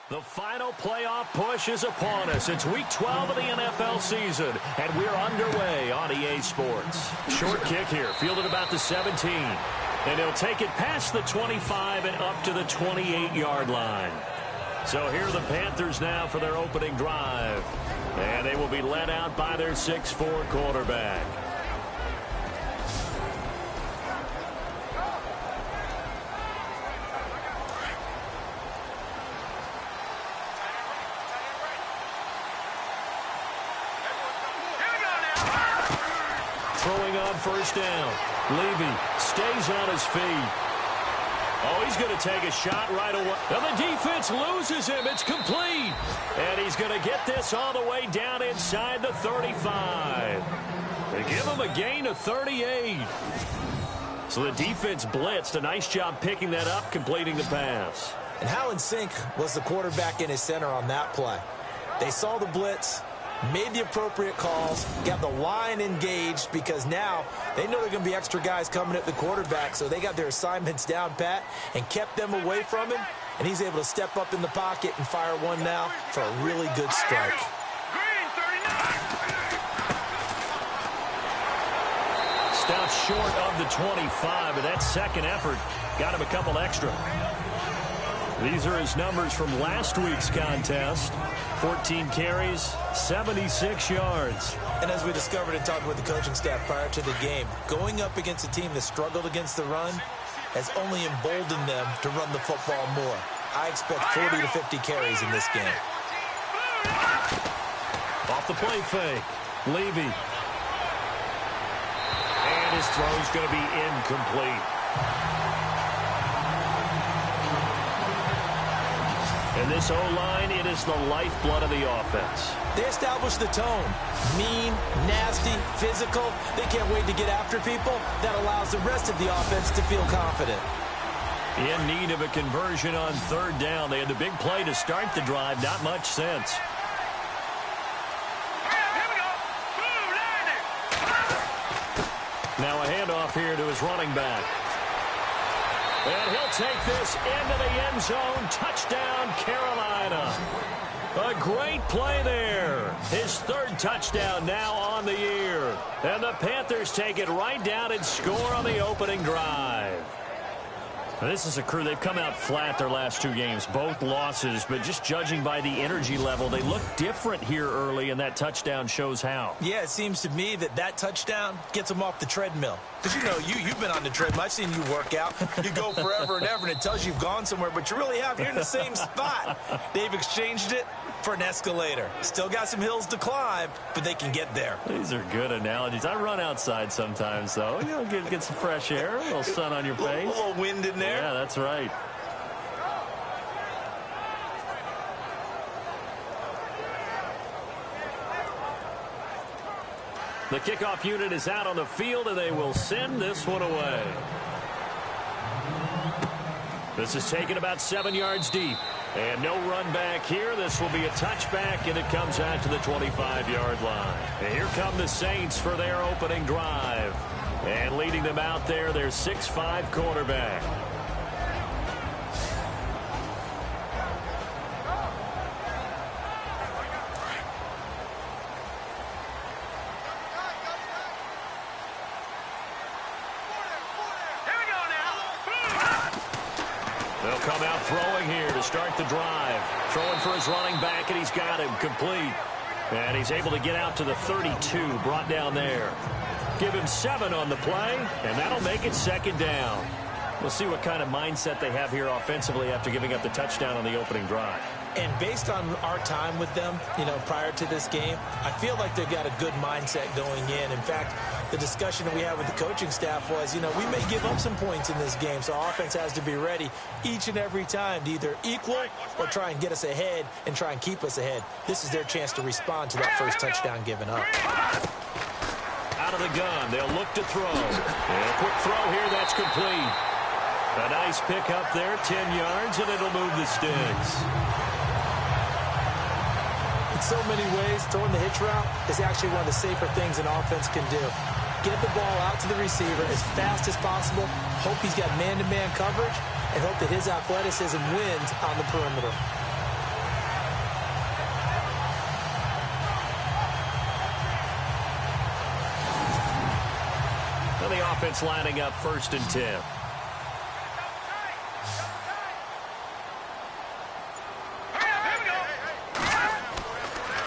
The final playoff push is upon us. It's week 12 of the NFL season, and we're underway on EA Sports. Short kick here, fielded about the 17. And he'll take it past the 25 and up to the 28-yard line. So here are the Panthers now for their opening drive. And they will be led out by their 6'4" quarterback. Throwing on first down. Levy stays on his feet. Oh, he's going to take a shot right away. And the defense loses him. It's complete. And he's going to get this all the way down inside the 35. They give him a gain of 38. So the defense blitzed. A nice job picking that up, completing the pass. And how in sync was the quarterback and his center on that play? They saw the blitz, made the appropriate calls, got the line engaged because now they know there are going to be extra guys coming at the quarterback, so they got their assignments down pat and kept them away from him, and he's able to step up in the pocket and fire one now for a really good strike. Stopped short of the 25, but that second effort got him a couple extra. These are his numbers from last week's contest. 14 carries, 76 yards. And as we discovered in talking with the coaching staff prior to the game, going up against a team that struggled against the run has only emboldened them to run the football more. I expect 40 to 50 carries in this game. Off the play fake. Levy. And his throw's going to be incomplete. And this O-line, it is the lifeblood of the offense. They establish the tone. Mean, nasty, physical. They can't wait to get after people. That allows the rest of the offense to feel confident. In need of a conversion on third down. They had the big play to start the drive. Not much sense. Now a handoff here to his running back. And he'll take this into the end zone. Touchdown, Carolina. A great play there. His third touchdown now on the year. And the Panthers take it right down and score on the opening drive. Now, this is a crew, they've come out flat their last two games, both losses, but just judging by the energy level, they look different here early, and that touchdown shows how. Yeah, it seems to me that touchdown gets them off the treadmill. Because, you know, you've been on the treadmill. I've seen you work out. You go forever and ever, and it tells you you've gone somewhere, but you really have. You're in the same spot. They've exchanged it for an escalator. Still got some hills to climb, but they can get there. These are good analogies. I run outside sometimes, though. You know, get some fresh air, a little sun on your face. A little wind in there. Yeah, that's right. The kickoff unit is out on the field, and they will send this one away. This is taken about 7 yards deep. And no run back here. This will be a touchback, and it comes out to the 25-yard line. And here come the Saints for their opening drive. And leading them out there, their 6'5" quarterback. They'll come out throwing here to start the drive. Throwing for his running back, and he's got him complete. And he's able to get out to the 32, brought down there. Give him 7 on the play, and that'll make it second down. We'll see what kind of mindset they have here offensively after giving up the touchdown on the opening drive. And based on our time with them, you know, prior to this game, I feel like they've got a good mindset going in. In fact, the discussion that we had with the coaching staff was, you know, we may give up some points in this game, so our offense has to be ready each and every time to either equal or try and get us ahead and try and keep us ahead. This is their chance to respond to that first touchdown given up. Out of the gun, they'll look to throw. And a quick throw here, that's complete. A nice pick up there, 10 yards, and it'll move the sticks. In so many ways, throwing the hitch route is actually one of the safer things an offense can do. Get the ball out to the receiver as fast as possible, hope he's got man-to-man coverage, and hope that his athleticism wins on the perimeter. offense lining up 1st and 10.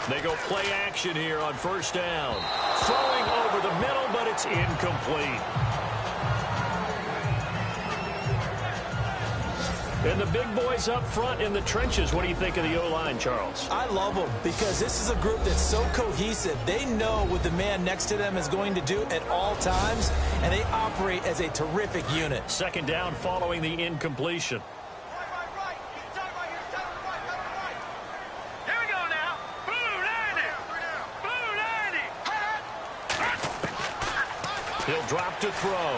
They go play action here on 1st down. Throwing over the middle, but it's incomplete. And the big boys up front in the trenches. What do you think of the O-line, Charles? I love them because this is a group that's so cohesive. They know what the man next to them is going to do at all times, and they operate as a terrific unit. 2nd down following the incompletion. He'll drop to throw.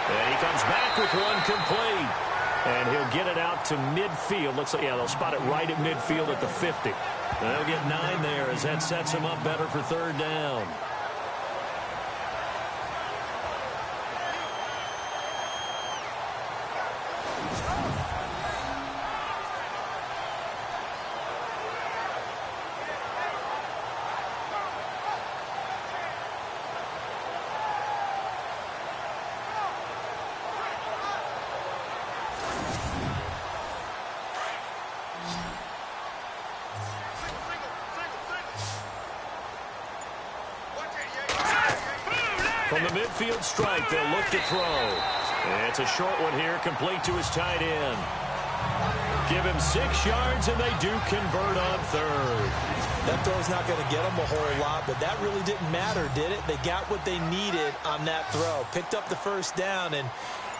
And he comes back with one complete. And he'll get it out to midfield. Looks like, yeah, they'll spot it right at midfield at the 50. They'll get 9 there as that sets him up better for 3rd down. From the midfield strike, they'll look to throw. And it's a short one here, complete to his tight end. Give him 6 yards, and they do convert on 3rd. That throw's not going to get them a whole lot, but that really didn't matter, did it? They got what they needed on that throw. Picked up the 1st down, and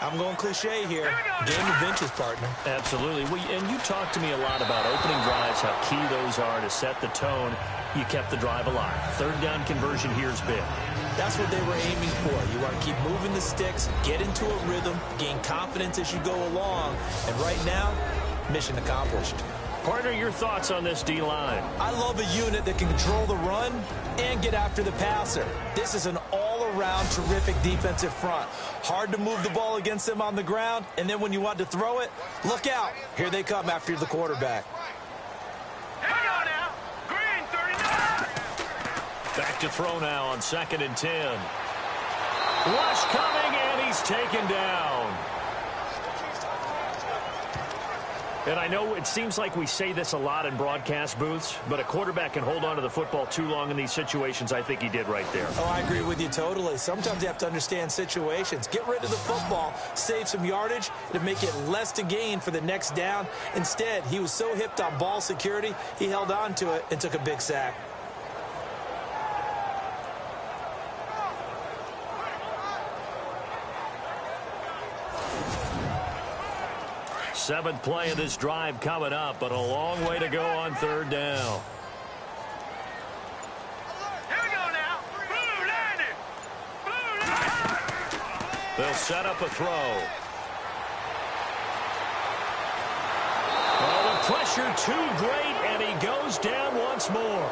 I'm going cliche here. Game of inches, partner. Absolutely. And you talked to me a lot about opening drives, how key those are to set the tone. You kept the drive alive. 3rd down conversion here's big. That's what they were aiming for. You want to keep moving the sticks, get into a rhythm, gain confidence as you go along. And right now, mission accomplished. Partner, your thoughts on this D-line? I love a unit that can control the run and get after the passer. This is an all-around terrific defensive front. Hard to move the ball against them on the ground, and then when you want to throw it, look out. Here they come after the quarterback. Back to throw now on 2nd and 10. Rush coming, and he's taken down. And I know it seems like we say this a lot in broadcast booths, but a quarterback can hold on to the football too long in these situations. I think he did right there. Oh, I agree with you totally. Sometimes you have to understand situations. Get rid of the football, save some yardage to make it less to gain for the next down. Instead, he was so hipped on ball security, he held on to it and took a big sack. Seventh play of this drive coming up, but a long way to go on 3rd down. Here we go now. They'll set up a throw. Oh, the pressure too great, and he goes down once more.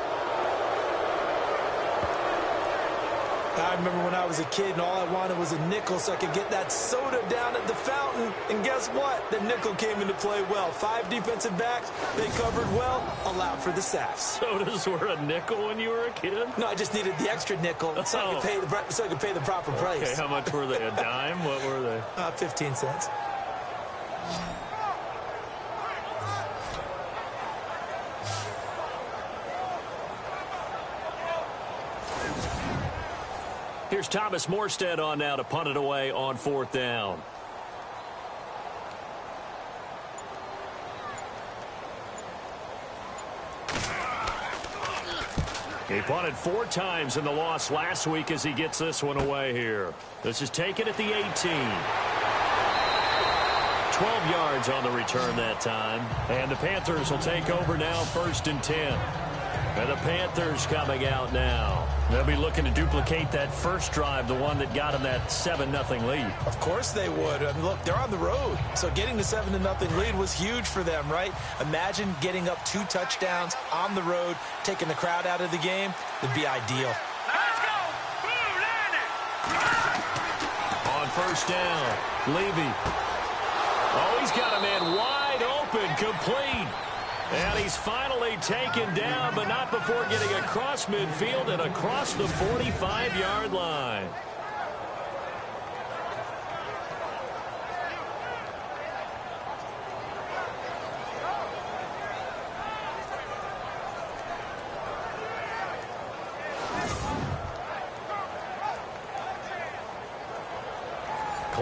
I remember when I was a kid and all I wanted was a nickel so I could get that soda down at the fountain. And guess what? The nickel came into play well. 5 defensive backs, they covered well, allowed for the sacks. Sodas were a nickel when you were a kid? No, I just needed the extra nickel so I could pay the proper price. Okay, how much were they? A dime? What were they? 15 cents. Here's Thomas Morstead on now to punt it away on 4th down. He punted 4 times in the loss last week as he gets this one away here. This is taken at the 18. 12 yards on the return that time. And the Panthers will take over now 1st and 10. And the Panthers coming out now. They'll be looking to duplicate that first drive, the one that got them that 7-0 lead. Of course they would. I mean, look, they're on the road. So getting the 7-0 lead was huge for them, right? Imagine getting up 2 touchdowns on the road, taking the crowd out of the game. Would be ideal. Let's go. On 1st down, Levy. Oh, he's got a man wide open, complete. And he's finally taken down, but not before getting across midfield and across the 45-yard line.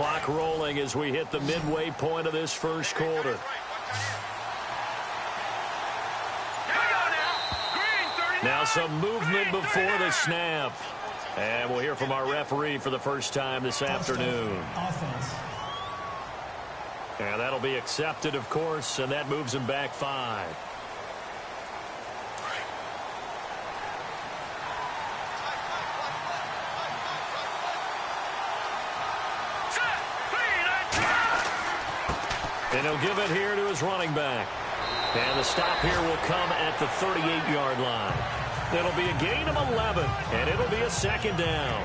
Clock rolling as we hit the midway point of this first quarter. Now some movement before the snap. And we'll hear from our referee for the first time this afternoon. And that'll be accepted, of course, and that moves him back 5. And he'll give it here to his running back. And the stop here will come at the 38-yard line. It'll be a gain of 11, and it'll be a second down.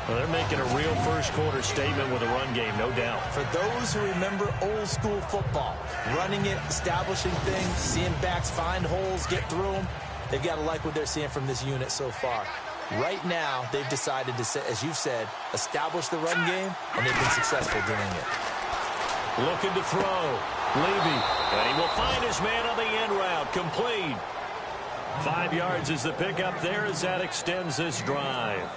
Well, they're making a real first-quarter statement with a run game, no doubt. For those who remember old-school football, running it, establishing things, seeing backs find holes, get through them, they've got to like what they're seeing from this unit so far. Right now, they've decided to, as you've said, establish the run game, and they've been successful doing it. Looking to throw. Levy. And he will find his man on the end route. Complete. 5 yards is the pickup there as that extends this drive.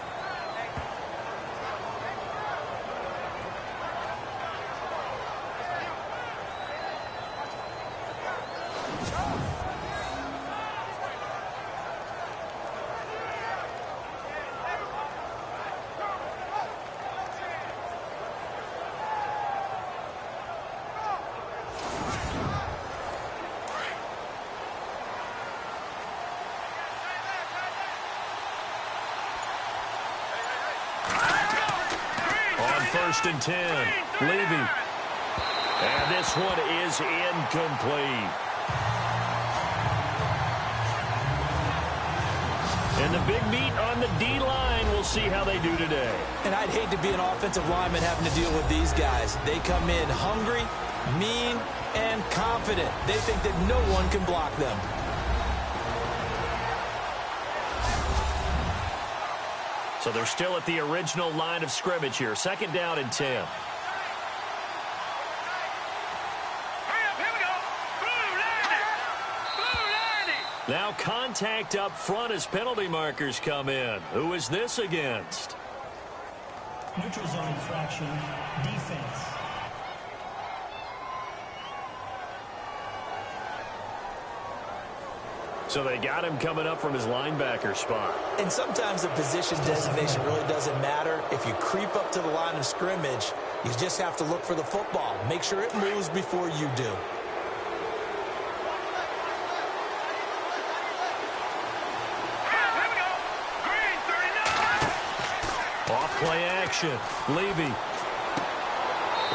First and 10. Levy. And this one is incomplete. And the big meat on the D-line. We'll see how they do today. And I'd hate to be an offensive lineman having to deal with these guys. They come in hungry, mean, and confident. They think that no one can block them. So they're still at the original line of scrimmage here. Second down and 10. Now contact up front as penalty markers come in. Who is this against? Neutral zone infraction, defense. So they got him coming up from his linebacker spot. And sometimes the position designation really doesn't matter. If you creep up to the line of scrimmage, you just have to look for the football. Make sure it moves before you do. Off play action. Levy.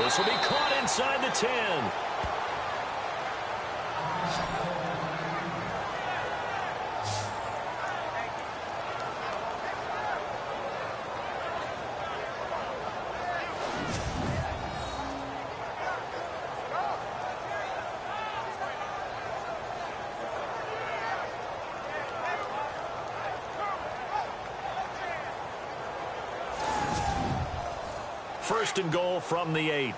This will be caught inside the 10. First and goal from the 8.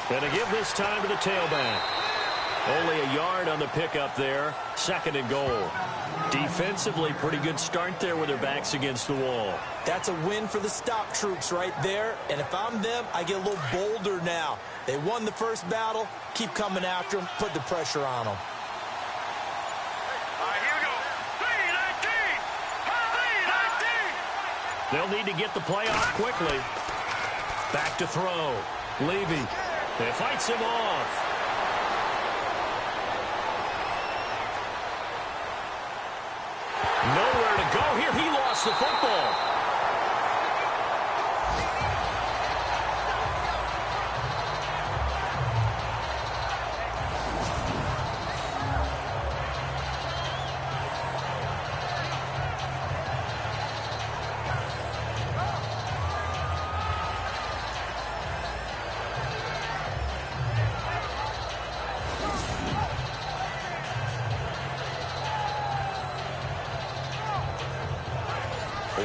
Gonna give this time to the tailback. Only a yard on the pickup there. Second and goal. Defensively, pretty good start there with their backs against the wall. That's a win for the stop troops right there. And if I'm them, I get a little bolder now. They won the first battle. Keep coming after them. Put the pressure on them. They'll need to get the play off quickly. Back to throw. Levy. It fights him off. Nowhere to go here. He lost the football.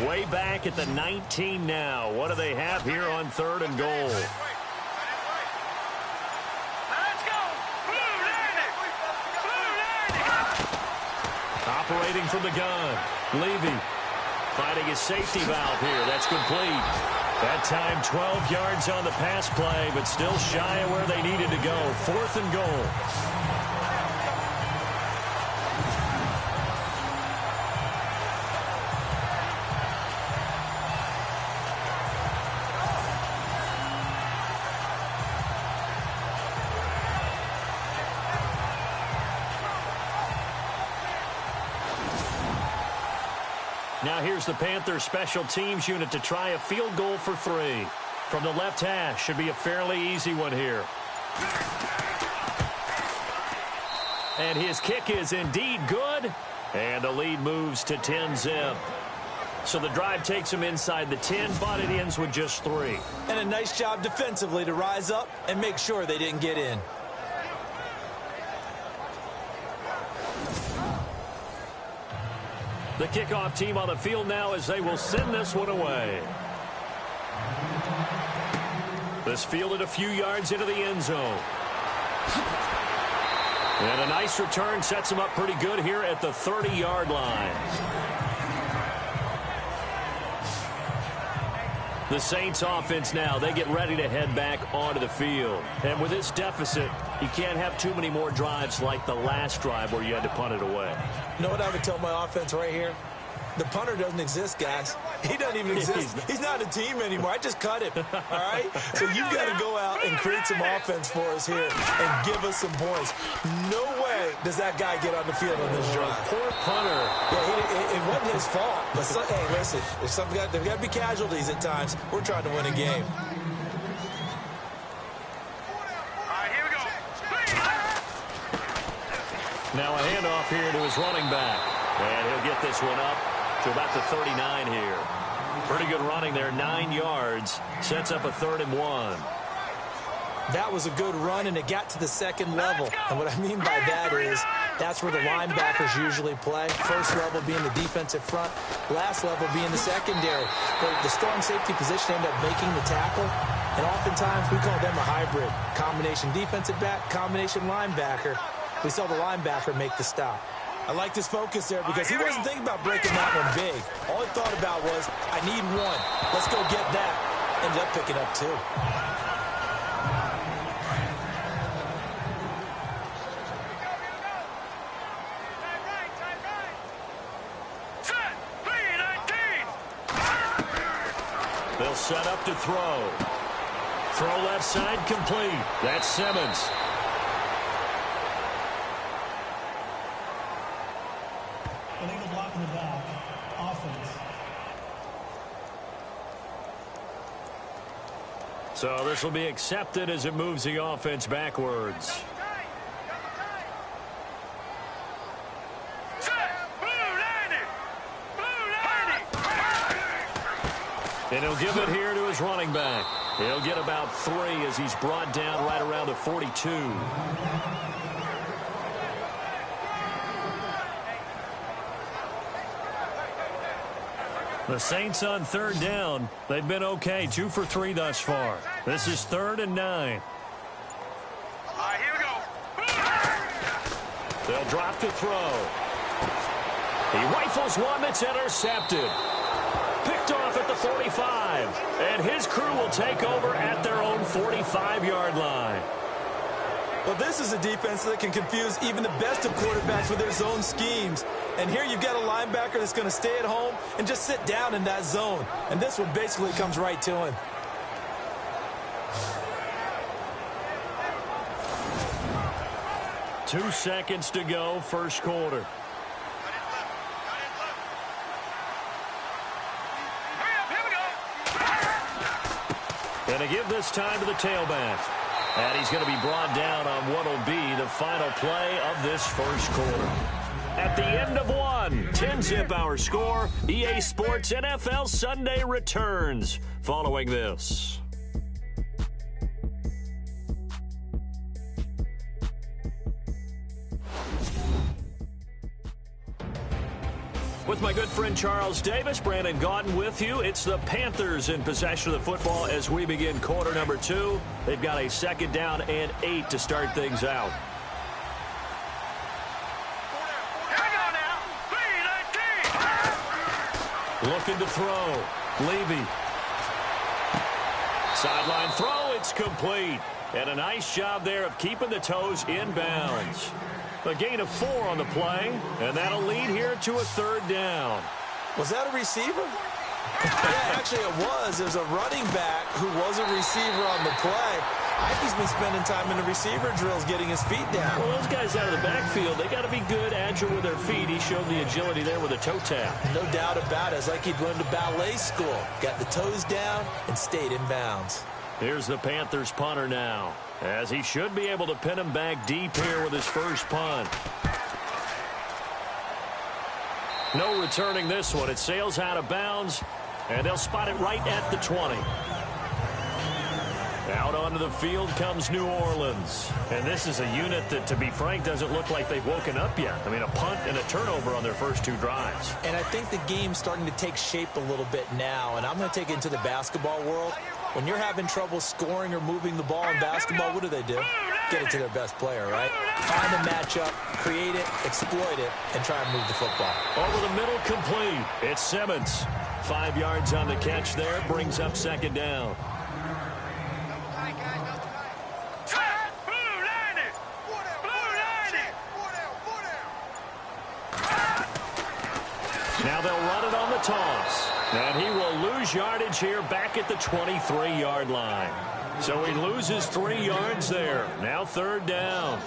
Way back at the 19 now. What do they have here on third and goal? Let's go! Blue 90! Blue 90! Operating from the gun. Levy finding his safety valve here. That's complete. That time 12 yards on the pass play, but still shy of where they needed to go. 4th and goal. Now here's the Panthers special teams unit to try a field goal for 3. From the left hash, should be a fairly easy one here. And his kick is indeed good. And the lead moves to 10-zip. So the drive takes him inside the 10, but it ends with just 3. And a nice job defensively to rise up and make sure they didn't get in. The kickoff team on the field now as they will send this one away. This fielded a few yards into the end zone. And a nice return sets him up pretty good here at the 30-yard line. The Saints offense now, they get ready to head back onto the field. And with this deficit, you can't have too many more drives like the last drive where you had to punt it away. You know what I would tell my offense right here? The punter doesn't exist, guys. He doesn't even exist. He's not a team anymore. I just cut him, all right? So you've got to go out and create some offense for us here and give us some points. No way does that guy get on the field on this drive. Poor punter. Yeah, it wasn't his fault. But, hey, listen, there's got to be casualties at times. We're trying to win a game. Now a handoff here to his running back. And he'll get this one up to about the 39 here. Pretty good running there, 9 yards. Sets up a 3rd and 1. That was a good run, and it got to the second level. And what I mean by that is that's where the linebackers usually play. First level being the defensive front, last level being the secondary. The strong safety position end up making the tackle, and oftentimes we call them a hybrid. Combination defensive back, combination linebacker. We saw the linebacker make the stop. I like this focus there because he wasn't thinking about breaking that one big. All he thought about was, I need one. Let's go get that. Ended up picking up 2. They'll set up to throw. Throw left side complete. That's Simmons. Illegal block in the back. Offense. So this will be accepted as it moves the offense backwards. And he'll give it here to his running back. He'll get about 3 as he's brought down right around the 42. The Saints on 3rd down. They've been okay, 2 for 3 thus far. This is 3rd and 9. Here we go. They'll drop to throw. He rifles one that's intercepted. Picked off at the 45. And his crew will take over at their own 45-yard line. Well, this is a defense that can confuse even the best of quarterbacks with their zone schemes. And here you've got a linebacker that's going to stay at home and just sit down in that zone. And this one basically comes right to him. Two seconds to go, first quarter. And to give this time to the tailback. And he's going to be brought down on what will be the final play of this first quarter. At the end of 1, 10-zip our score. EA Sports NFL Sunday returns following this. With my good friend Charles Davis, Brandon Gaudin with you. It's the Panthers in possession of the football as we begin quarter number 2. They've got a 2nd down and 8 to start things out. Here we go now. 3, Looking to throw. Levy. Sideline throw. It's complete. And a nice job there of keeping the toes in bounds. A gain of 4 on the play, and that'll lead here to a 3rd down. Was that a receiver? Yeah, actually it was. There's a running back who was a receiver on the play. Ike's been spending time in the receiver drills getting his feet down. Well, those guys out of the backfield, they got to be good, agile with their feet. He showed the agility there with a toe tap. No doubt about it. It's like he'd learned to ballet school. Got the toes down and stayed in bounds. Here's the Panthers punter now, as he should be able to pin him back deep here with his first punt. No returning this one. It sails out of bounds, and they'll spot it right at the 20. Out onto the field comes New Orleans. And this is a unit that, to be frank, doesn't look like they've woken up yet. I mean, a punt and a turnover on their first 2 drives. And I think the game's starting to take shape a little bit now. And I'm going to take it into the basketball world. When you're having trouble scoring or moving the ball in basketball, what do? Get it to their best player, right? Find a matchup, create it, exploit it, and try and move the football. Over the middle, complete. It's Simmons. 5 yards on the catch there, brings up 2nd down. Now they'll run it on the toss. And he will lose yardage here back at the 23-yard line. So he loses 3 yards there. Now 3rd down.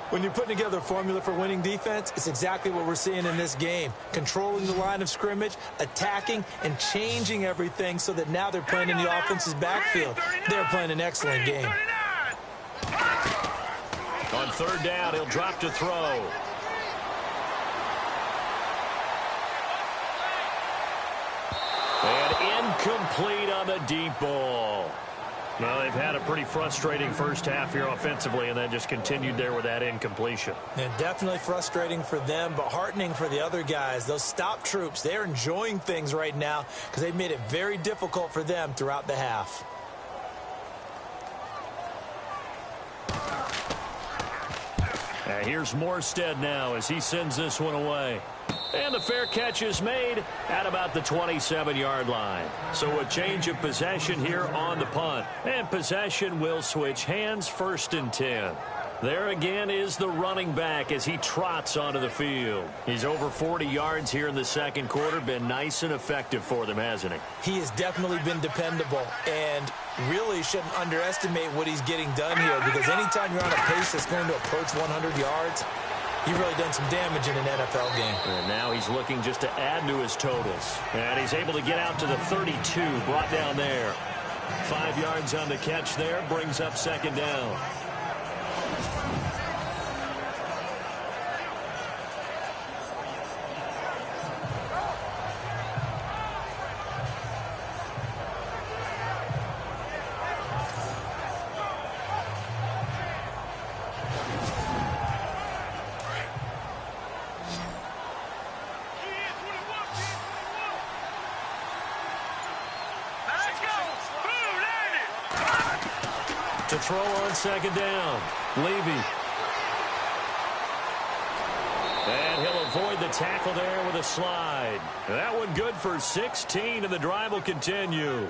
When you're putting together a formula for winning defense, it's exactly what we're seeing in this game. Controlling the line of scrimmage, attacking, and changing everything so that now they're playing in the offense's backfield. They're playing an excellent game. On 3rd down, he'll drop to throw. And incomplete on the deep ball. Well, they've had a pretty frustrating first half here offensively, and then just continued there with that incompletion. And definitely frustrating for them, but heartening for the other guys. Those stop troops, they're enjoying things right now because they've made it very difficult for them throughout the half. Here's Morstead now as he sends this one away. And the fair catch is made at about the 27-yard line. So a change of possession here on the punt. And possession will switch hands, 1st and 10. There again is the running back as he trots onto the field. He's over 40 yards here in the 2nd quarter. Been nice and effective for them, hasn't he? He has definitely been dependable and really shouldn't underestimate what he's getting done here, because anytime you're on a pace that's going to approach 100 yards, you've really done some damage in an NFL game. And now he's looking just to add to his totals. And he's able to get out to the 32, brought down there. 5 yards on the catch there, brings up 2nd down. To throw on 2nd down, Levy. And he'll avoid the tackle there with a slide. That one good for 16, and the drive will continue.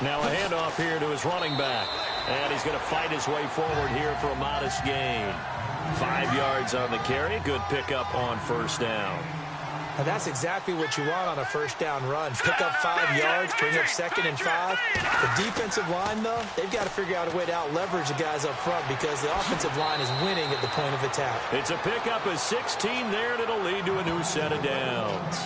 Now a handoff here to his running back. And he's going to fight his way forward here for a modest gain. 5 yards on the carry. Good pickup on 1st down. Now that's exactly what you want on a 1st down run. Pick up 5 yards, bring up 2nd and 5. The defensive line, though, they've got to figure out a way to out-leverage the guys up front because the offensive line is winning at the point of attack. It's a pickup of 16 there, and it'll lead to a new set of downs.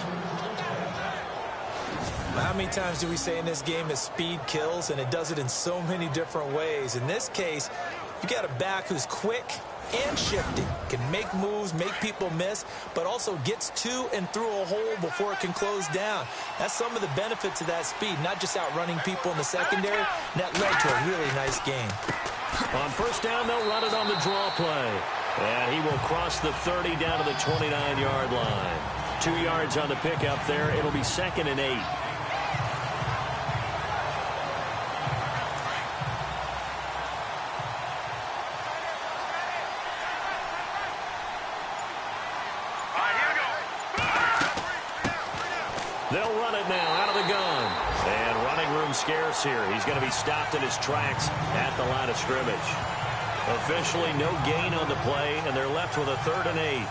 How many times do we say in this game that speed kills, and it does it in so many different ways? In this case, you got a back who's quick and shifty, can make moves, make people miss, but also gets to and through a hole before it can close down. That's some of the benefits of that speed, not just outrunning people in the secondary. And that led to a really nice game. On first down, they'll run it on the draw play. And he will cross the 30 down to the 29-yard line. 2 yards on the pickup there. It'll be 2nd and 8. They'll run it now out of the gun. And running room scarce here. He's going to be stopped in his tracks at the line of scrimmage. Officially no gain on the play, and they're left with a 3rd and 8.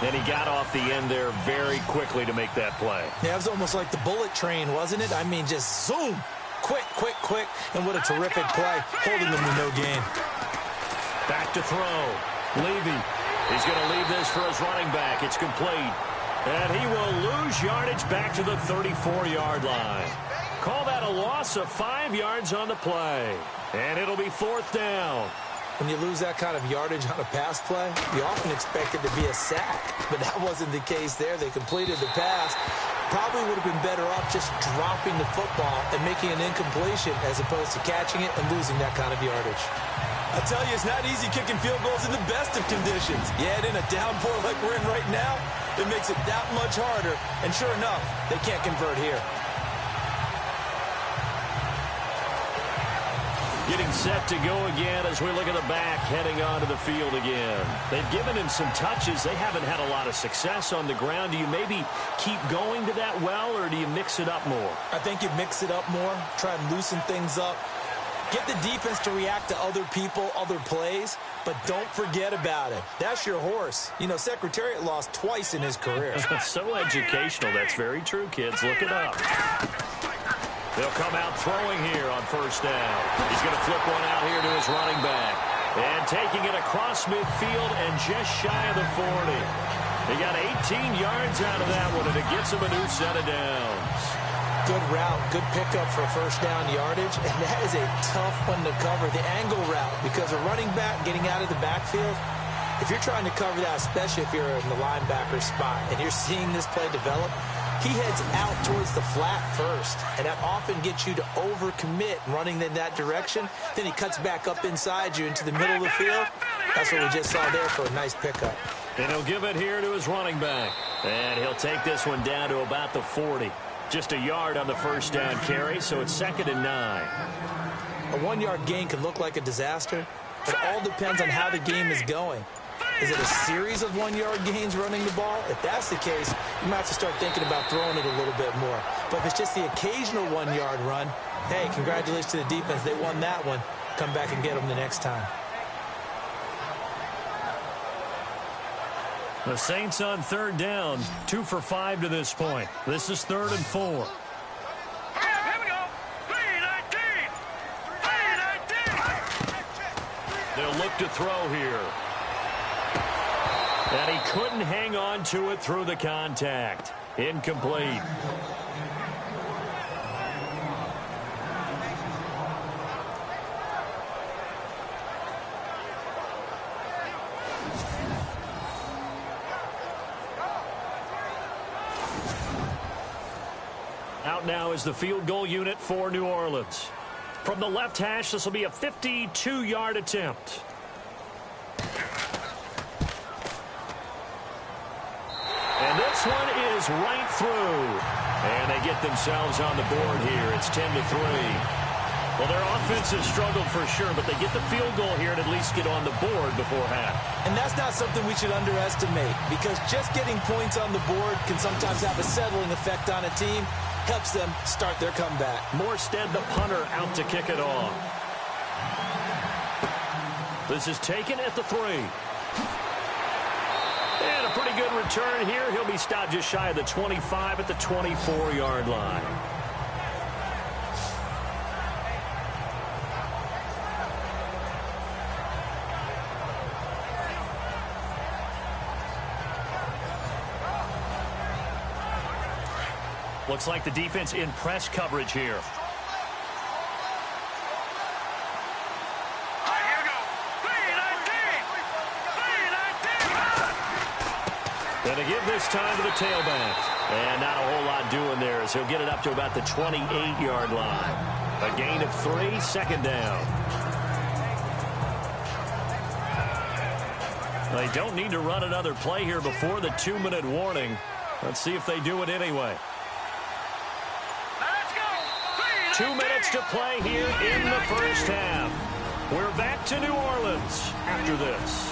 And he got off the end there very quickly to make that play. Yeah, it was almost like the bullet train, wasn't it? I mean, just zoom. Quick, quick, quick. And what a terrific play, holding them to no gain. Back to throw. Levy. He's going to leave this for his running back. It's complete. And he will lose yardage back to the 34-yard line. Call that a loss of 5 yards on the play. And it'll be 4th down. When you lose that kind of yardage on a pass play, you often expect it to be a sack. But that wasn't the case there. They completed the pass. Probably would have been better off just dropping the football and making an incompletion as opposed to catching it and losing that kind of yardage. I tell you, it's not easy kicking field goals in the best of conditions. Yet in a downpour like we're in right now, it makes it that much harder. And sure enough, they can't convert here. Getting set to go again as we look at the back heading onto the field again. They've given him some touches. They haven't had a lot of success on the ground. Do you maybe keep going to that well, or do you mix it up more? I think you mix it up more, try and loosen things up. Get the defense to react to other people, other plays, but don't forget about it. That's your horse. You know, Secretariat lost twice in his career. So educational. That's very true, kids. Look it up. They'll come out throwing here on first down. He's going to flip one out here to his running back. And taking it across midfield and just shy of the 40. He got 18 yards out of that one, and it gets him a new set of downs. Good route, good pickup for first down yardage, and that is a tough one to cover, the angle route, because a running back getting out of the backfield, if you're trying to cover that, especially if you're in the linebacker spot and you're seeing this play develop, he heads out towards the flat first, and that often gets you to overcommit running in that direction. Then he cuts back up inside you into the middle of the field. That's what we just saw there for a nice pickup. And he'll give it here to his running back. And he'll take this one down to about the 40. Just a yard on the first down carry, so it's 2nd and 9. A 1-yard gain can look like a disaster. It all depends on how the game is going. Is it a series of 1-yard gains running the ball? If that's the case, you might have to start thinking about throwing it a little bit more. But if it's just the occasional 1-yard run, hey, congratulations to the defense. They won that one. Come back and get them the next time. The Saints on 3rd down, 2 for 5 to this point. This is 3rd and 4. Here we go. 3-19. 3-19. They'll look to throw here. And he couldn't hang on to it through the contact. Incomplete. Out now is the field goal unit for New Orleans. From the left hash, this will be a 52-yard attempt. And this one is right through. And they get themselves on the board here. It's 10-3. Well, their offense has struggled for sure, but they get the field goal here and at least get on the board before half. And that's not something we should underestimate, because just getting points on the board can sometimes have a settling effect on a team. Helps them start their comeback. Morstead, the punter, out to kick it off. This is taken at the 3. And a pretty good return here. He'll be stopped just shy of the 25 at the 24-yard line. Looks like the defense in press coverage here. Here we go. 3-19. 3-19. Going to give this time to the tailback. And not a whole lot doing there as he'll get it up to about the 28-yard line. A gain of 3, 2nd down. They don't need to run another play here before the 2-minute warning. Let's see if they do it anyway. Let's go. 2 minutes to play here in the first half. We're back to New Orleans after this.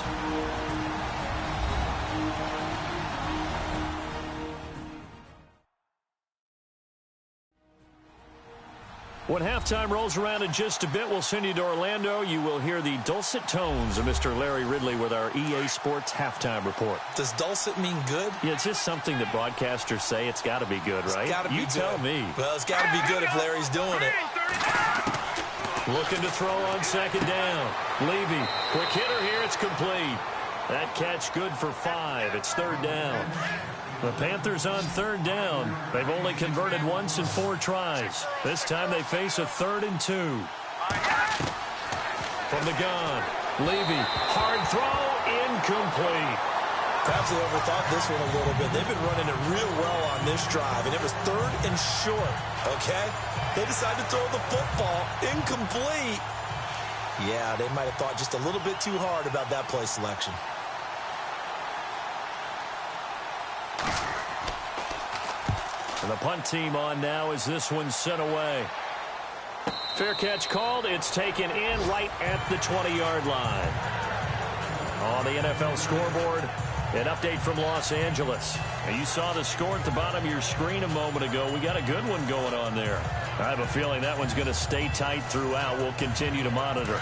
When halftime rolls around in just a bit, we'll send you to Orlando. You will hear the dulcet tones of Mr. Larry Ridley with our EA Sports halftime report. Does dulcet mean good? Yeah, it's just something that broadcasters say. It's got to be good, right? It's gotta be you good. tell me. Well, it's got to be good if Larry's doing it. Looking to throw on second down. Levy, quick hitter here. It's complete. That catch good for 5. It's third down. The Panthers on third down. They've only converted once in 4 tries. This time they face a 3rd and 2. From the gun, Levy, hard throw, incomplete. Perhaps they overthought this one a little bit. They've been running it real well on this drive, and it was 3rd and short, okay? They decided to throw the football incomplete. Yeah, they might have thought just a little bit too hard about that play selection. And the punt team on now as this one's sent away. Fair catch called. It's taken in right at the 20-yard line. On the NFL scoreboard, an update from Los Angeles. And you saw the score at the bottom of your screen a moment ago. We got a good one going on there. I have a feeling that one's going to stay tight throughout. We'll continue to monitor.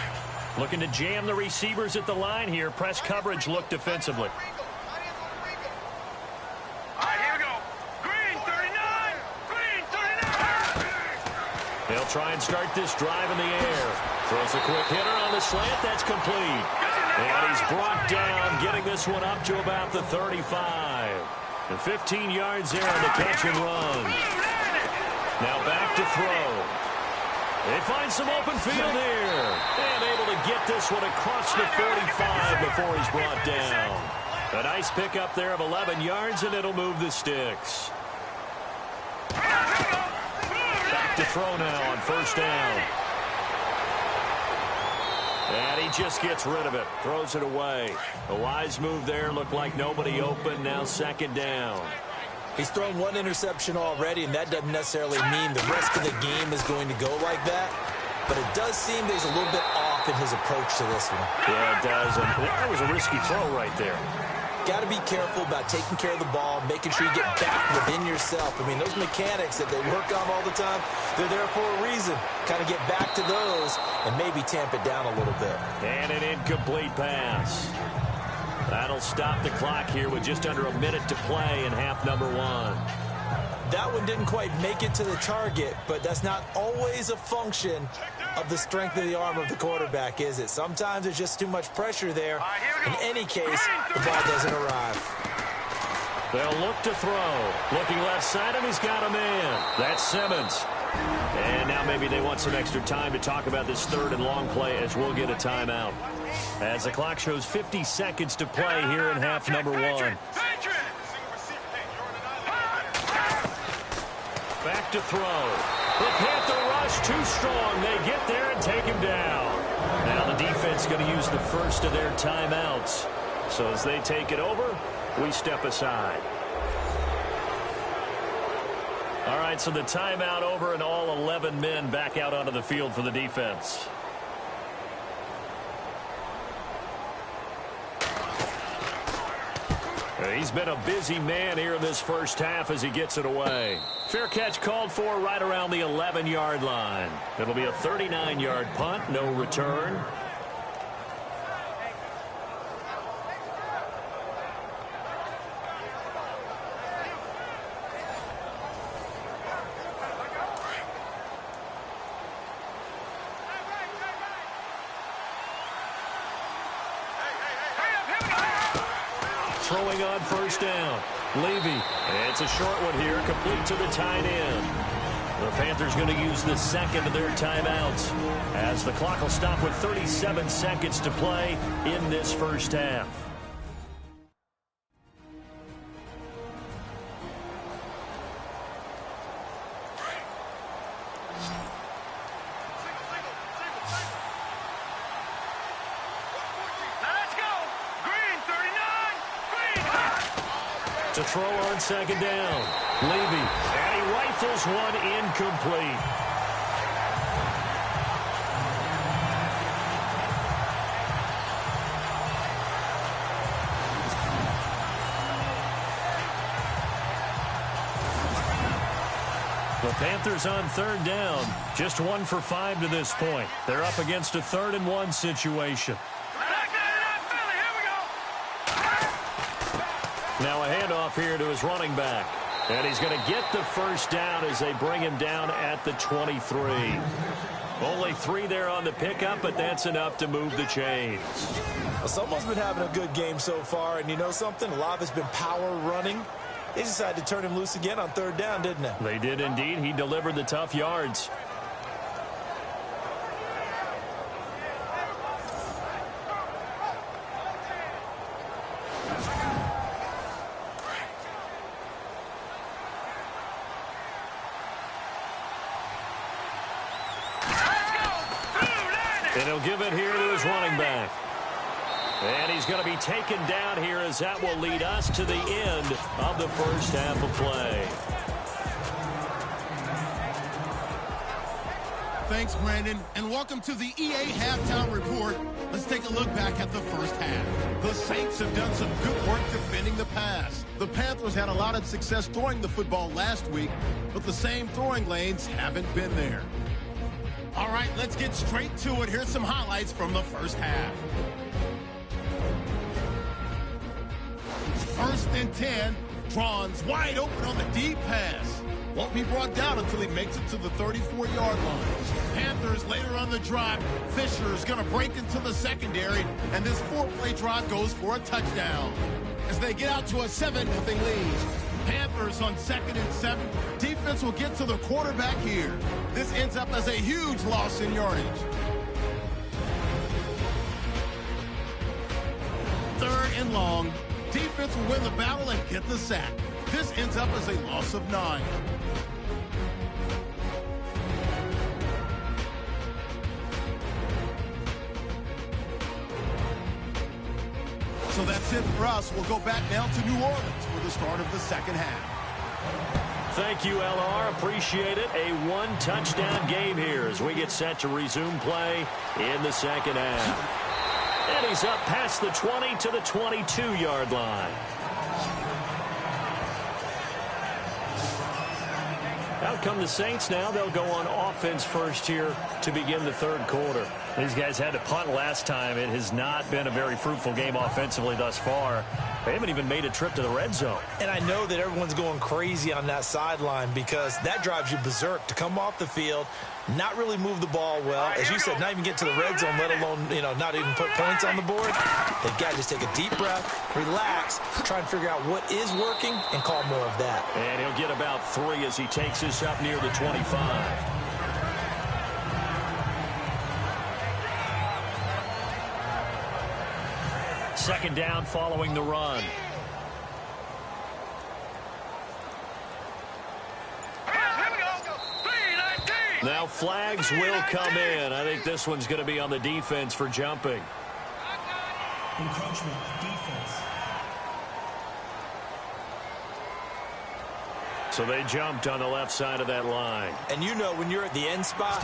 Looking to jam the receivers at the line here. Press coverage look defensively. They'll try and start this drive in the air. Throws a quick hitter on the slant. That's complete. And he's brought down, getting this one up to about the 35. And 15 yards there on the catch and run. Now back to throw. They find some open field here. And able to get this one across the 45 before he's brought down. A nice pickup there of 11 yards, and it'll move the sticks. Back to throw now on first down. And he just gets rid of it. Throws it away. A wise move there. Looked like nobody open. Now second down. He's thrown one interception already, and that doesn't necessarily mean the rest of the game is going to go like that. But it does seem that he's a little bit off in his approach to this one. Yeah, it does. And that was a risky throw right there. Got to be careful about taking care of the ball, making sure you get back within yourself. I mean, those mechanics that they work on all the time, they're there for a reason. Kind of get back to those and maybe tamp it down a little bit. And an incomplete pass. That'll stop the clock here with just under a minute to play in half number 1. That one didn't quite make it to the target, but that's not always a function of the strength of the arm of the quarterback, is it? Sometimes there's just too much pressure there. In any case, the ball doesn't arrive. They'll look to throw. Looking left side, and he's got a man. That's Simmons. And now maybe they want some extra time to talk about this third and long play as we'll get a timeout. As the clock shows 50 seconds to play here in half number 1. Back to throw. The Panther rush too strong. They get there and take him down. Now the defense going to use the first of their timeouts. So as they take it over, we step aside. All right, so the timeout over and all 11 men back out onto the field for the defense. He's been a busy man here in this first half as he gets it away. Fair catch called for right around the 11-yard line. It'll be a 39-yard punt, no return. Throwing on first down. Levy. It's a short one here, complete to the tight end. The Panthers going to use the second of their timeouts as the clock will stop with 37 seconds to play in this first half. Let's go. Green 39. To throw on second down. Levy. And he rifles one incomplete. The Panthers on third down. Just 1 for 5 to this point. They're up against a 3rd-and-1 situation. Now a handoff here to his running back. And he's going to get the first down as they bring him down at the 23. Only 3 there on the pickup, but that's enough to move the chains. Well, someone's been having a good game so far, and you know something? A lot of it's been power running. They decided to turn him loose again on 3rd down, didn't they? They did indeed. He delivered the tough yards. And he'll give it here to his running back. And he's going to be taken down here as that will lead us to the end of the first half of play. Thanks, Brandon, and welcome to the EA Halftime Report. Let's take a look back at the first half. The Saints have done some good work defending the pass. The Panthers had a lot of success throwing the football last week, but the same throwing lanes haven't been there. All right, let's get straight to it. Here's some highlights from the first half. 1st and 10. Drawn's wide open on the deep pass. Won't be brought down until he makes it to the 34-yard line. Panthers later on the drive. Fisher's going to break into the secondary, and this 4-play drive goes for a touchdown. As they get out to a 7-0 lead. Panthers on 2nd and 7. Defense will get to the quarterback here. This ends up as a huge loss in yardage. 3rd and long. Defense will win the battle and get the sack. This ends up as a loss of 9. So that's it for us. We'll go back now to New Orleans for the start of the second half. Thank you, LR. Appreciate it. A 1-touchdown game here as we get set to resume play in the second half. And he's up past the 20 to the 22-yard line. Out come the Saints now. They'll go on offense first here to begin the 3rd quarter. These guys had to punt last time. It has not been a very fruitful game offensively thus far. They haven't even made a trip to the red zone. And I know that everyone's going crazy on that sideline because that drives you berserk to come off the field, not really move the ball well. As you said, not even get to the red zone, let alone, not even put points on the board. They've got to just take a deep breath, relax, try and figure out what is working, and call more of that. And he'll get about 3 as he takes this up near the 25. Second down following the run. Now flags will come in. I think this one's going to be on the defense for jumping. Encroachment, defense. So they jumped on the left side of that line. And when you're at the end spot,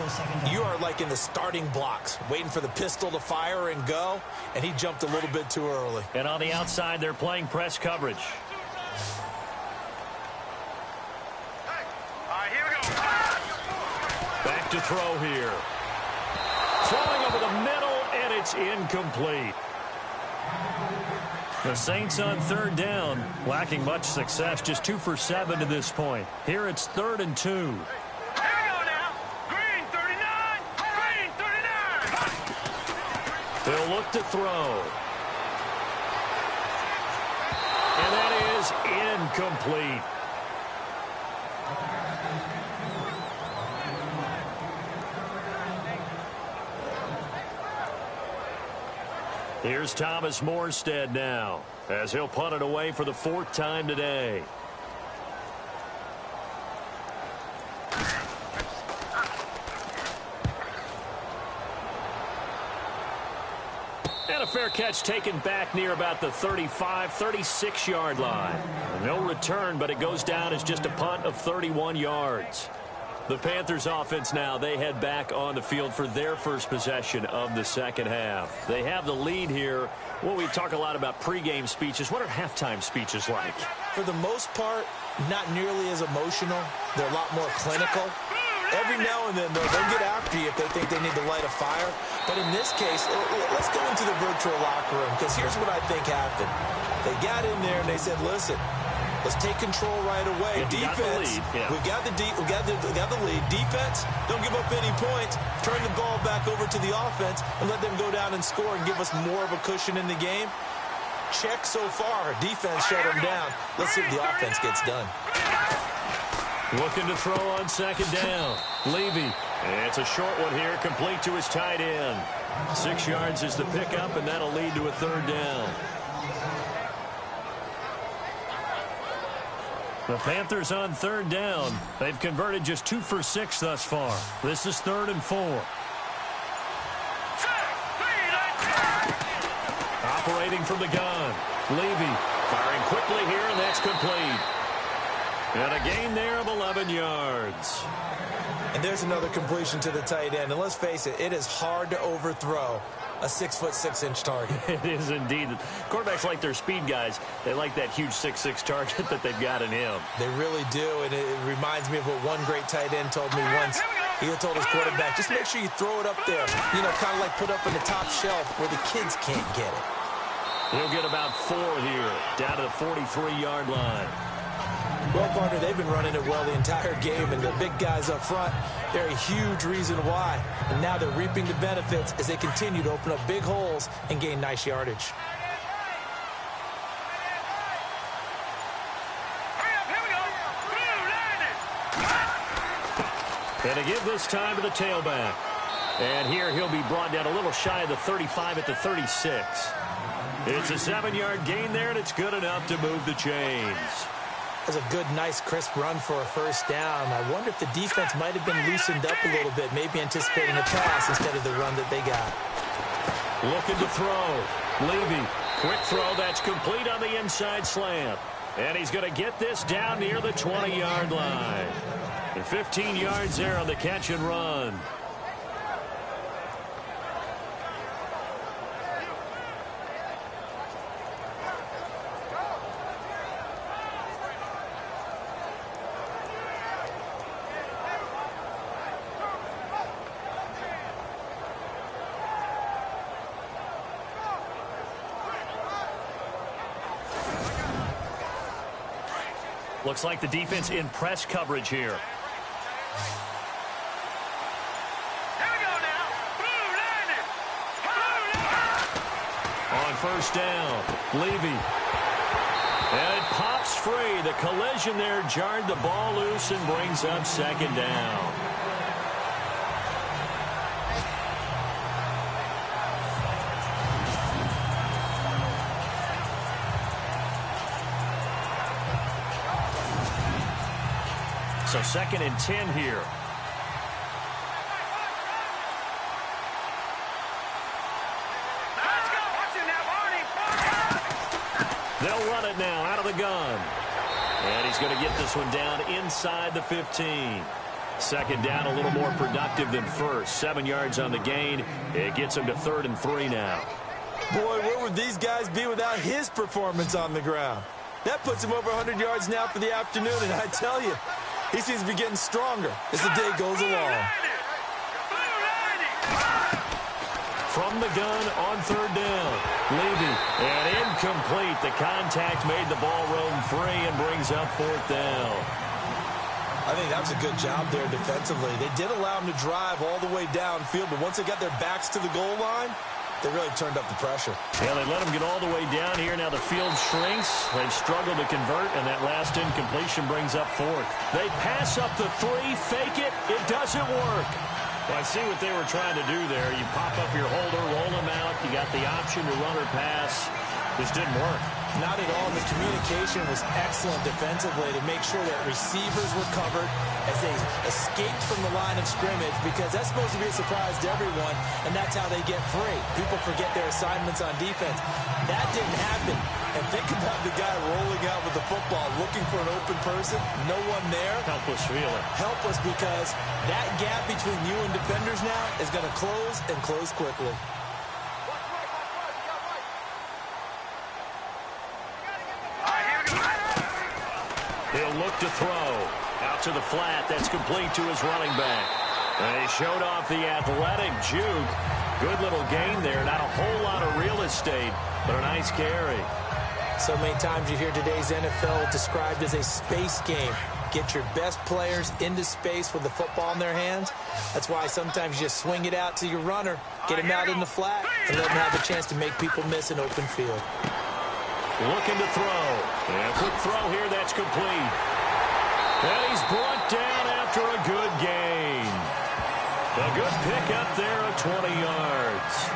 you are like in the starting blocks, waiting for the pistol to fire and go, and he jumped a little bit too early. And on the outside, they're playing press coverage. Back to throw here. Throwing over the middle, and it's incomplete. The Saints on 3rd down, lacking much success, just 2 for 7 to this point. Here it's 3rd and 2. Here we go now. Green 39. Green 39. They'll look to throw. And that is incomplete. Here's Thomas Morstead now, as he'll punt it away for the 4th time today. And a fair catch taken back near about the 35, 36-yard line. No return, but it goes down as just a punt of 31 yards. The Panthers offense now, they head back on the field for their first possession of the second half. They have the lead here. Well, we talk a lot about pregame speeches. What are halftime speeches like? For the most part, not nearly as emotional. They're a lot more clinical. Every now and then, though, they'll get after you if they think they need to light a fire. But in this case, let's go into the virtual locker room, because here's what I think happened. They got in there and they said, listen, let's take control right away. Defense, we got the lead. Defense, don't give up any points. Turn the ball back over to the offense and let them go down and score and give us more of a cushion in the game. Check so far. Defense shut them down. Let's see if the offense gets done. Looking to throw on second down. Levy. And it's a short one here, complete to his tight end. 6 yards is the pickup, and that'll lead to a third down. The Panthers on third down. They've converted just 2 for 6 thus far. This is 3rd and 4. Operating from the gun. Levy firing quickly here, and that's complete. And a gain there of 11 yards. And there's another completion to the tight end. And let's face it, it is hard to overthrow a 6'6" target. It is indeed. Quarterbacks like their speed guys. They like that huge 6'6" target that they've got in him. They really do. And it reminds me of what one great tight end told me once. He told his quarterback, just make sure you throw it up there. You know, kind of like put up in the top shelf where the kids can't get it. He'll get about 4 here, down to the 43-yard line. Well, partner, they've been running it well the entire game, and the big guys up front, they're a huge reason why. And now they're reaping the benefits as they continue to open up big holes and gain nice yardage. And to give this time to the tailback. And here he'll be brought down a little shy of the 35 at the 36. It's a 7-yard gain there, and it's good enough to move the chains. That's a good, nice, crisp run for a first down. I wonder if the defense might have been loosened up a little bit, maybe anticipating a pass instead of the run that they got. Looking to throw. Levy, quick throw, that's complete on the inside slant. And he's going to get this down near the 20-yard line. And 15 yards there on the catch and run. Looks like the defense in press coverage here. Here we go now. Blue line. On first down, Levy. And it pops free. The collision there jarred the ball loose and brings up second down. So 2nd and 10 here. Let's go. Watch it now, Barney. They'll run it now out of the gun. And he's going to get this one down inside the 15. Second down, a little more productive than first. 7 yards on the gain. It gets him to 3rd and 3 now. Boy, where would these guys be without his performance on the ground? That puts him over 100 yards now for the afternoon, and I tell you, he seems to be getting stronger as the day goes along. From the gun on 3rd down. Levy, and incomplete. The contact made the ball roam free and brings up 4th down. I think that was a good job there defensively. They did allow him to drive all the way downfield, but once they got their backs to the goal line, they really turned up the pressure. Yeah, they let him get all the way down here. Now the field shrinks. They've struggled to convert, and that last incompletion brings up 4th. They pass up the 3, fake it. It doesn't work. Well, I see what they were trying to do there. You pop up your holder, roll him out. You got the option to run or pass. Just didn't work. Not at all. The communication was excellent defensively to make sure that receivers were covered as they escaped from the line of scrimmage, because that's supposed to be a surprise to everyone, and that's how they get free. People forget their assignments on defense. That didn't happen. And think about the guy rolling out with the football, looking for an open person, no one there. Helpless feeling. Helpless, because that gap between you and defenders now is going to close, and close quickly. He'll look to throw. Out to the flat. That's complete to his running back. And he showed off the athletic juke. Good little gain there. Not a whole lot of real estate, but a nice carry. So many times you hear today's NFL described as a space game. Get your best players into space with the football in their hands. That's why sometimes you just swing it out to your runner, get him out in the flat, and let him have a chance to make people miss an open field. Looking to throw. And a quick throw here. That's complete. And he's brought down after a good gain. A good pickup there of 20 yards.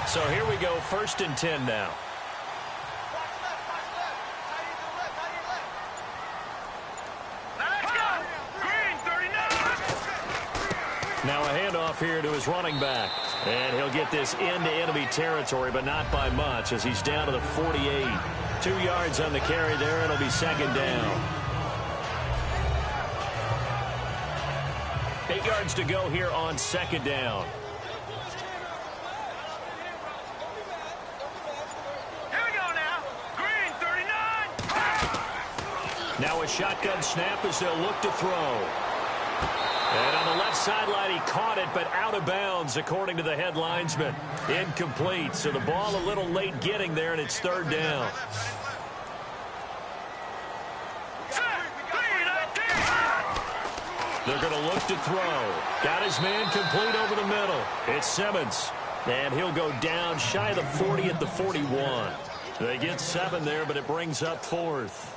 So here we go, 1st and 10 now. Let's go. Green 39. Now a handoff here to his running back. And he'll get this into enemy territory, but not by much, as he's down to the 48. 2 yards on the carry there. It'll be 2nd down. 8 yards to go here on 2nd down. Now a shotgun snap as they'll look to throw. And on the left sideline, he caught it, but out of bounds, according to the head linesman. Incomplete. So the ball a little late getting there, and it's 3rd down. They're going to look to throw. Got his man complete over the middle. It's Simmons. And he'll go down shy of the 40 at the 41. They get 7 there, but it brings up 4th.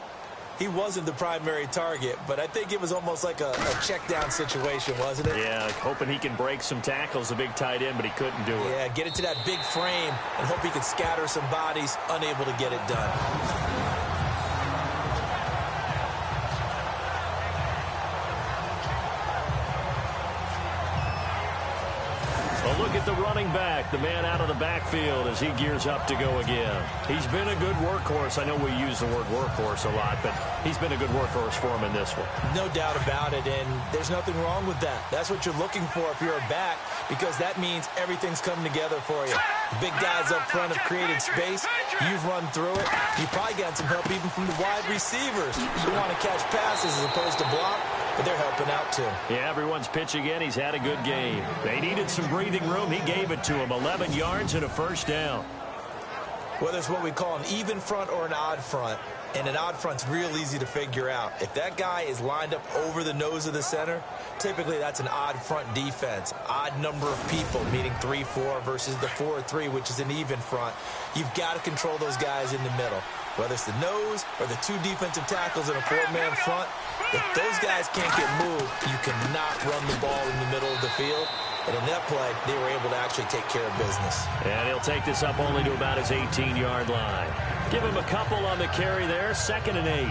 He wasn't the primary target, but I think it was almost like a check-down situation, wasn't it? Yeah, hoping he can break some tackles, a big tight end, but he couldn't do it. Yeah, get it to that big frame and hope he can scatter some bodies, unable to get it done. A look at the running back, the man out of the backfield as he gears up to go again. He's been a good workhorse. I know we use the word workhorse a lot, but he's been a good workhorse for him in this one. No doubt about it, and there's nothing wrong with that. That's what you're looking for if you're a back, because that means everything's coming together for you. The big guys up front have created space. You've run through it. You've probably got some help even from the wide receivers who want to catch passes as opposed to block. But they're helping out, too. Yeah, everyone's pitching in. He's had a good game. They needed some breathing room. He gave it to him. 11 yards and a 1st down. Whether it's what we call an even front or an odd front, and an odd front's real easy to figure out. If that guy is lined up over the nose of the center, typically that's an odd front defense. Odd number of people, meaning 3-4 versus the 4-3, which is an even front. You've got to control those guys in the middle. Whether it's the nose or the 2 defensive tackles in a 4-man front, if those guys can't get moved, you cannot run the ball in the middle of the field. And in that play, they were able to actually take care of business. And he'll take this up only to about his 18-yard line. Give him a couple on the carry there, 2nd and 8.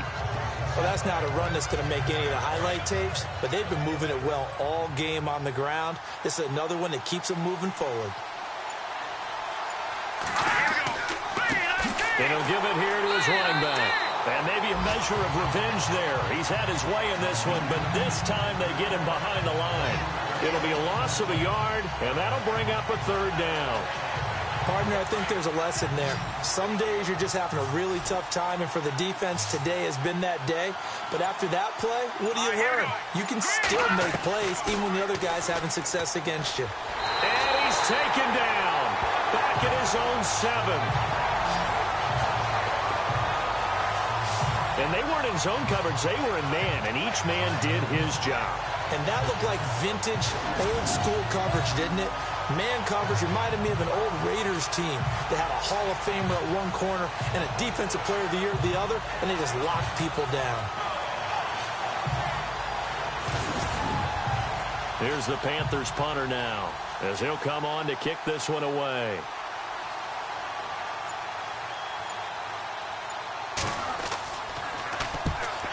Well, that's not a run that's going to make any of the highlight tapes, but they've been moving it well all game on the ground. This is another one that keeps them moving forward. And he'll give it here to his running back. And maybe a measure of revenge there. He's had his way in this one, but this time they get him behind the line. It'll be a loss of a yard, and that'll bring up a 3rd down. Partner, I think there's a lesson there. Some days you're just having a really tough time, and for the defense, today has been that day. But after that play, what do you learn? You can still make plays even when the other guy's having success against you. And he's taken down. back at his own 7. And they weren't in zone coverage. They were in man, and each man did his job. And that looked like vintage, old-school coverage, didn't it? Man coverage reminded me of an old Raiders team that had a Hall of Famer at one corner and a Defensive Player of the Year at the other, and they just locked people down. Here's the Panthers punter now, as he'll come on to kick this one away.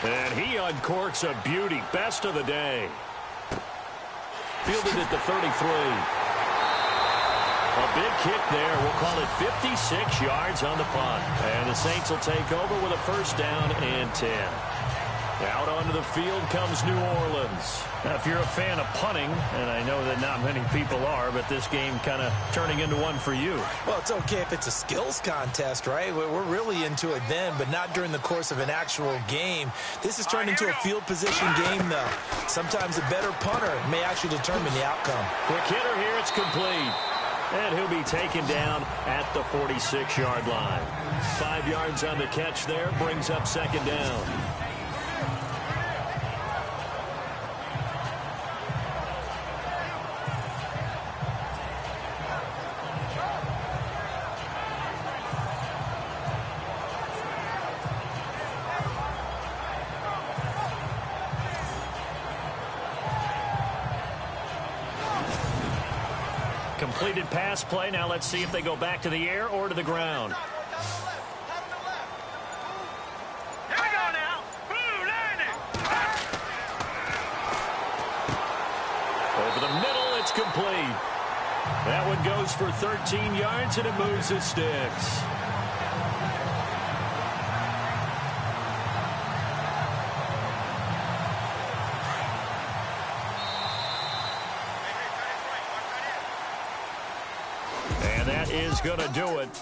And he uncorks a beauty. Best of the day. Fielded at the 33. A big kick there. We'll call it 56 yards on the punt. And the Saints will take over with a first down and 10. Out onto the field comes New Orleans. Now, if you're a fan of punting, and I know that not many people are, but this game kind of turning into one for you. Well, it's okay if it's a skills contest, right? We're really into it then, but not during the course of an actual game. This has turned into a field position game, though. Sometimes a better punter may actually determine the outcome. Quick hitter here, it's complete. And he'll be taken down at the 46-yard line. 5 yards on the catch there, brings up second down. Completed pass play. Now let's see if they go back to the air or to the ground. Here we go now. Blue landing. Over the middle, it's complete. That one goes for 13 yards, and it moves his sticks. Is going to do it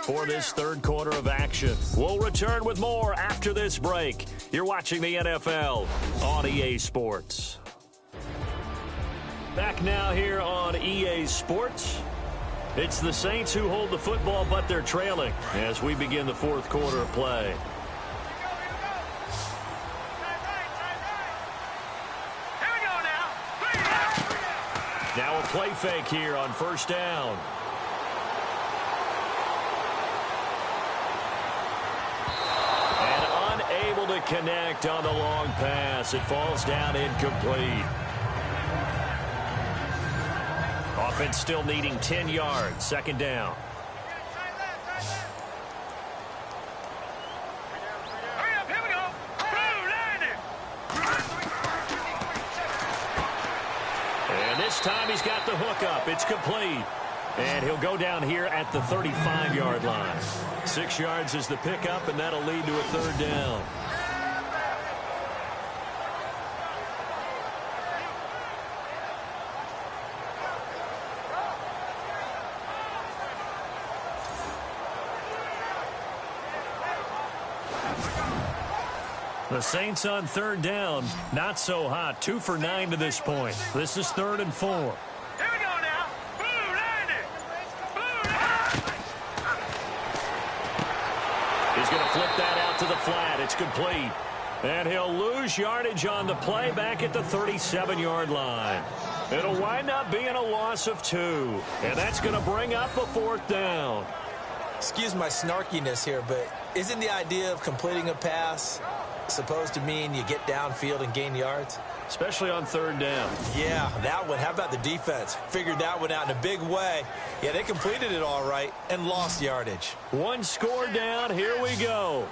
for this third quarter of action. We'll return with more after this break. You're watching the NFL on EA Sports. Back now here on EA Sports. It's the Saints who hold the football, but they're trailing as we begin the fourth quarter of play. Here we go now. Now a play fake here on first down. To connect on the long pass. It falls down incomplete. Offense still needing 10 yards. Second down. Hurry up, here we go. Blue landing. And this time he's got the hook up. It's complete. And he'll go down here at the 35-yard line. 6 yards is the pickup, and that'll lead to a third down. The Saints on third down, not so hot. 2 for 9 to this point. This is 3rd and 4. Here we go now. Blue landing. Blue landing. He's going to flip that out to the flat. It's complete. And he'll lose yardage on the play back at the 37-yard line. It'll wind up being a loss of 2. And that's going to bring up a fourth down. Excuse my snarkiness here, but isn't the idea of completing a pass supposed to mean you get downfield and gain yards? Especially on third down. Yeah, that one. How about the defense? Figured that one out in a big way. Yeah, they completed it all right and lost yardage. One score down. Here we go.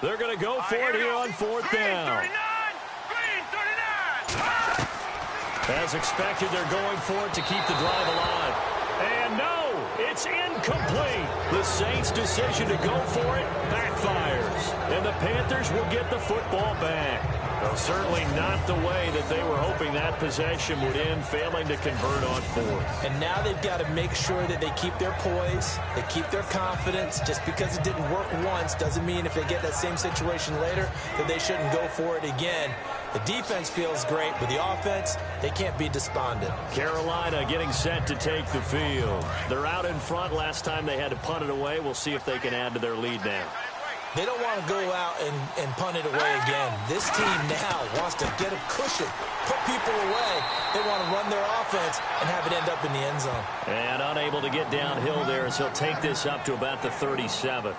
They're going to go for it here on fourth down. Green 39. As expected, they're going for it to keep the drive alive. And no, it's incomplete. The Saints' decision to go for it backfires. And the Panthers will get the football back. Well, certainly not the way that they were hoping that possession would end, failing to convert on fourth. And now they've got to make sure that they keep their poise, they keep their confidence. Just because it didn't work once doesn't mean if they get that same situation later that they shouldn't go for it again. The defense feels great, but the offense, they can't be despondent. Carolina getting set to take the field. They're out in front. Last time they had to punt it away. We'll see if they can add to their lead now. They don't want to go out and punt it away again. This team now wants to get a cushion, put people away. They want to run their offense and have it end up in the end zone. And unable to get downhill there as he'll take this up to about the 37.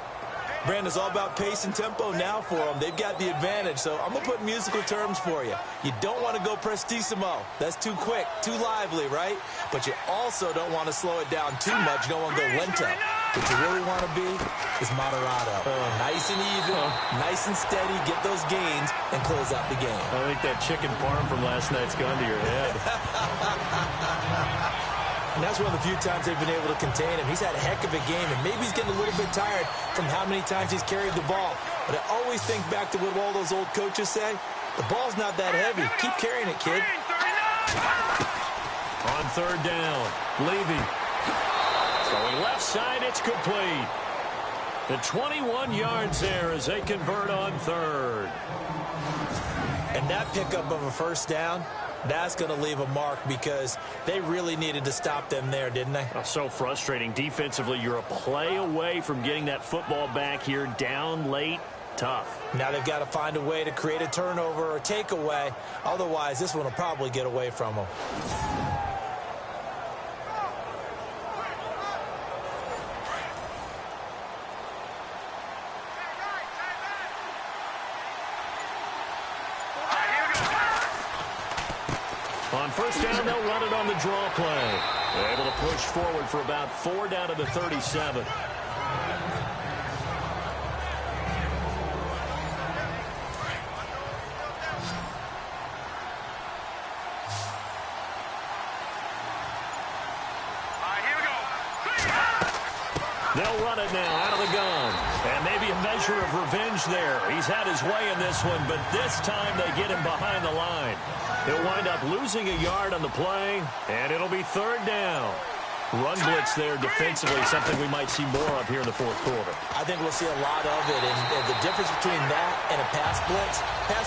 Brandon, it's all about pace and tempo now for them. They've got the advantage, so I'm going to put musical terms for you. You don't want to go prestissimo. That's too quick, too lively, right? But you also don't want to slow it down too much. You don't want to go lento. What you really want to be is moderato. Nice and even, nice and steady, get those gains, and close out the game. I think that chicken parm from last night's gone to your head. And that's one of the few times they've been able to contain him. He's had a heck of a game, and maybe he's getting a little bit tired from how many times he's carried the ball. But I always think back to what all those old coaches say. The ball's not that heavy. Keep carrying it, kid. On third down, Levy. Throwing left side, it's complete. The 21 yards there as they convert on third. And that pickup of a first down, that's going to leave a mark because they really needed to stop them there, didn't they? Oh, so frustrating. Defensively, you're a play away from getting that football back here down late. Tough. Now they've got to find a way to create a turnover or takeaway. Otherwise, this one will probably get away from them. On first down, they'll run it on the draw play. They're able to push forward for about 4 down to the 37. They'll run it now out of the gun. And maybe a measure of revenge there. He's had his way in this one, but this time they get him behind the line. He'll wind up losing a yard on the play, and it'll be third down. Run blitz there defensively, something we might see more of here in the fourth quarter. I think we'll see a lot of it, and the difference between that and a pass blitz,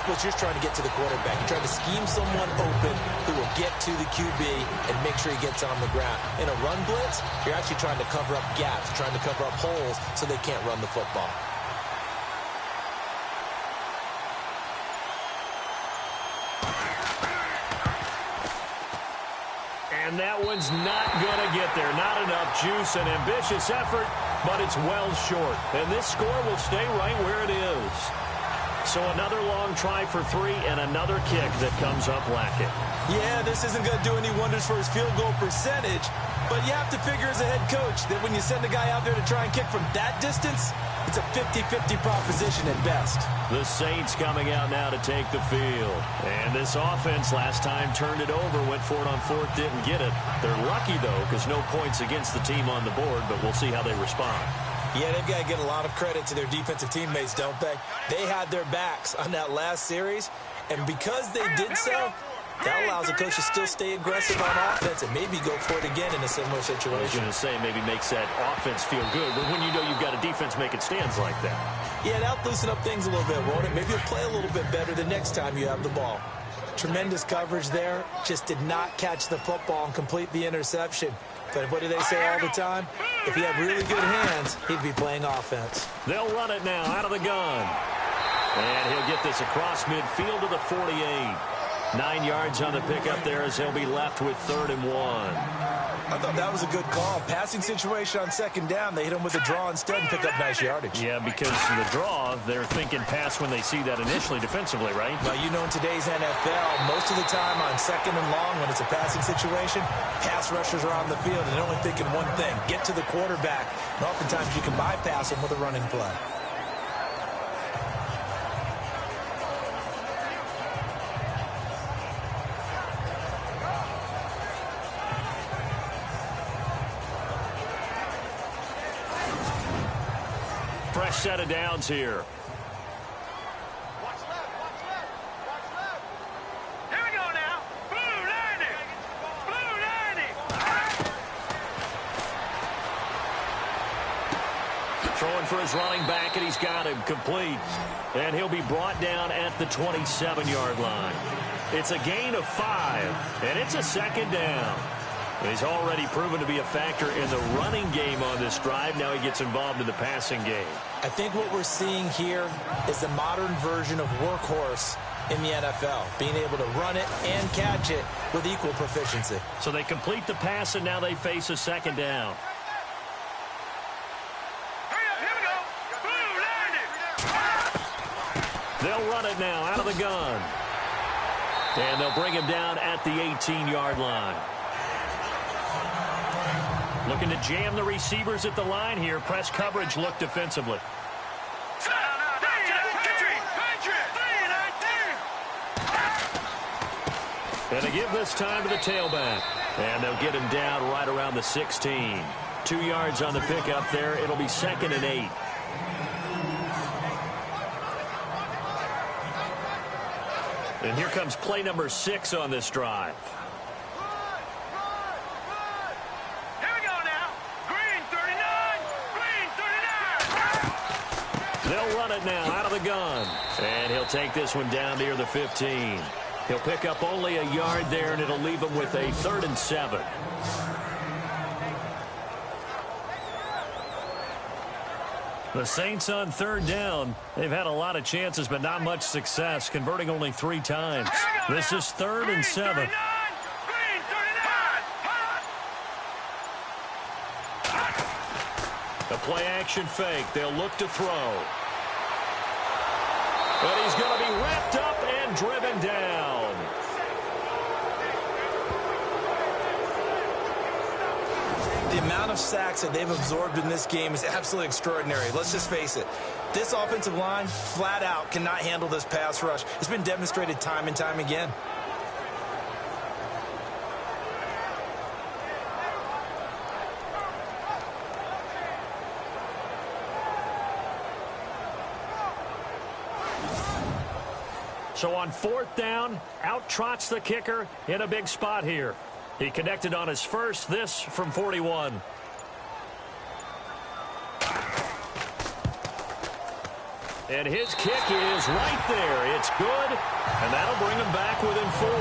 you're just trying to get to the quarterback. You're trying to scheme someone open who will get to the QB and make sure he gets on the ground. In a run blitz, you're actually trying to cover up gaps, trying to cover up holes so they can't run the football. And that one's not going to get there. Not enough juice, an ambitious effort, but it's well short. And this score will stay right where it is. So another long try for 3 and another kick that comes up lacking. Yeah, this isn't going to do any wonders for his field goal percentage, but you have to figure as a head coach that when you send a guy out there to try and kick from that distance, it's a 50-50 proposition at best. The Saints coming out now to take the field. And this offense last time turned it over, went for it on fourth, didn't get it. They're lucky, though, because no points against the team on the board, but we'll see how they respond. Yeah, they've got to get a lot of credit to their defensive teammates, don't they? They had their backs on that last series, and because they did so, that allows the coach to still stay aggressive on offense and maybe go for it again in a similar situation. I was going to say maybe makes that offense feel good, but when you know you've got a defense making stands like that. Yeah, that'll loosen up things a little bit, won't it? Maybe you'll play a little bit better the next time you have the ball. Tremendous coverage there. Just did not catch the football and complete the interception. But what do they say all the time? If he had really good hands, he'd be playing offense. They'll run it now out of the gun. And he'll get this across midfield to the 48. 9 yards on the pickup there as they'll be left with 3rd and 1. I thought that was a good call. Passing situation on second down. They hit him with a draw instead and pick up nice yardage. Yeah, because the draw, they're thinking pass when they see that initially defensively, right? Well, you know in today's NFL, most of the time on second and long when it's a passing situation, pass rushers are on the field and they're only thinking one thing, get to the quarterback. And oftentimes you can bypass him with a running play. Fresh set of downs here. Throwing for his running back, and he's got him complete. And he'll be brought down at the 27-yard line. It's a gain of 5, and it's a second down. He's already proven to be a factor in the running game on this drive. Now he gets involved in the passing game. I think what we're seeing here is the modern version of workhorse in the NFL, being able to run it and catch it with equal proficiency. So they complete the pass, and now they face a second down. Hurry up, here we go. Blue, land it. They'll run it now out of the gun. And they'll bring him down at the 18-yard line. Looking to jam the receivers at the line here. Press coverage look defensively. And they give this time to the tailback. And they'll get him down right around the 16. 2 yards on the pickup there. It'll be 2nd and 8. And here comes play number 6 on this drive. They'll run it now out of the gun. And he'll take this one down near the 15. He'll pick up only a yard there, and it'll leave him with a 3rd and 7. The Saints on 3rd down. They've had a lot of chances, but not much success, converting only 3 times. This is 3rd and 7. A play-action fake. They'll look to throw. But he's going to be wrapped up and driven down. The amount of sacks that they've absorbed in this game is absolutely extraordinary. Let's just face it. This offensive line, flat out, cannot handle this pass rush. It's been demonstrated time and time again. So on 4th down, out trots the kicker in a big spot here. He connected on his first, this from 41. And his kick is right there. It's good, and that'll bring him back within 4.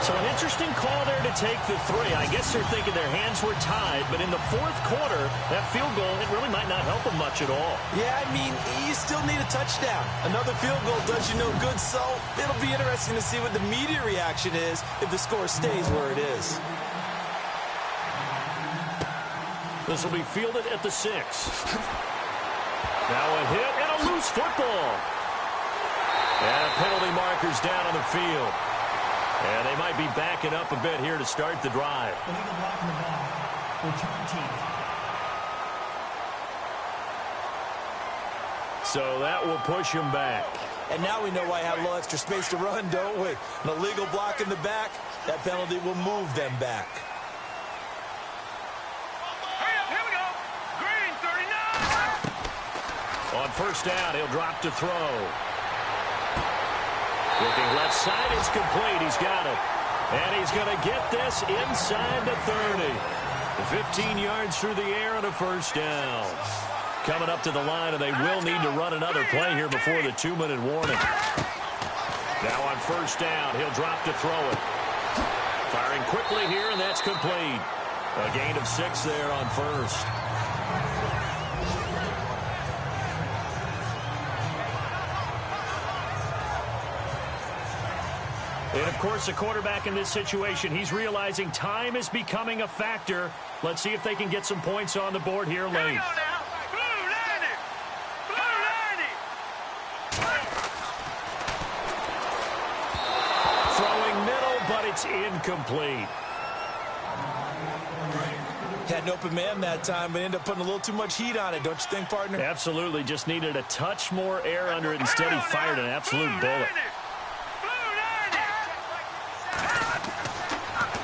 So an interesting call there to take the 3. I guess they're thinking their hands were tied, but in the 4th quarter, that field goal, it really might not help them much at all. Yeah, I mean, you still need a touchdown. Another field goal does you no good, so it'll be interesting to see what the media reaction is if the score stays where it is. This will be fielded at the 6. Now a hit and a loose football. And penalty markers down on the field. And they might be backing up a bit here to start the drive. Illegal block in the back. Return team. So that will push him back. And now we know why I have a little extra space to run, don't we? An illegal block in the back, that penalty will move them back. Hurry up, here we go. Green, 39. On 1st down, he'll drop to throw. Looking left side, it's complete. He's got it. And he's going to get this inside the 30. 15 yards through the air and a 1st down. Coming up to the line, and they will need to run another play here before the 2-minute warning. Now on 1st down, he'll drop to throw it. Firing quickly here, and that's complete. A gain of 6 there on 1st. And, of course, the quarterback in this situation, he's realizing time is becoming a factor. Let's see if they can get some points on the board here late. Throwing middle, but it's incomplete. Had an open man that time, but ended up putting a little too much heat on it, don't you think, partner? Absolutely. Just needed a touch more air under it. Instead, he fired an absolute bullet.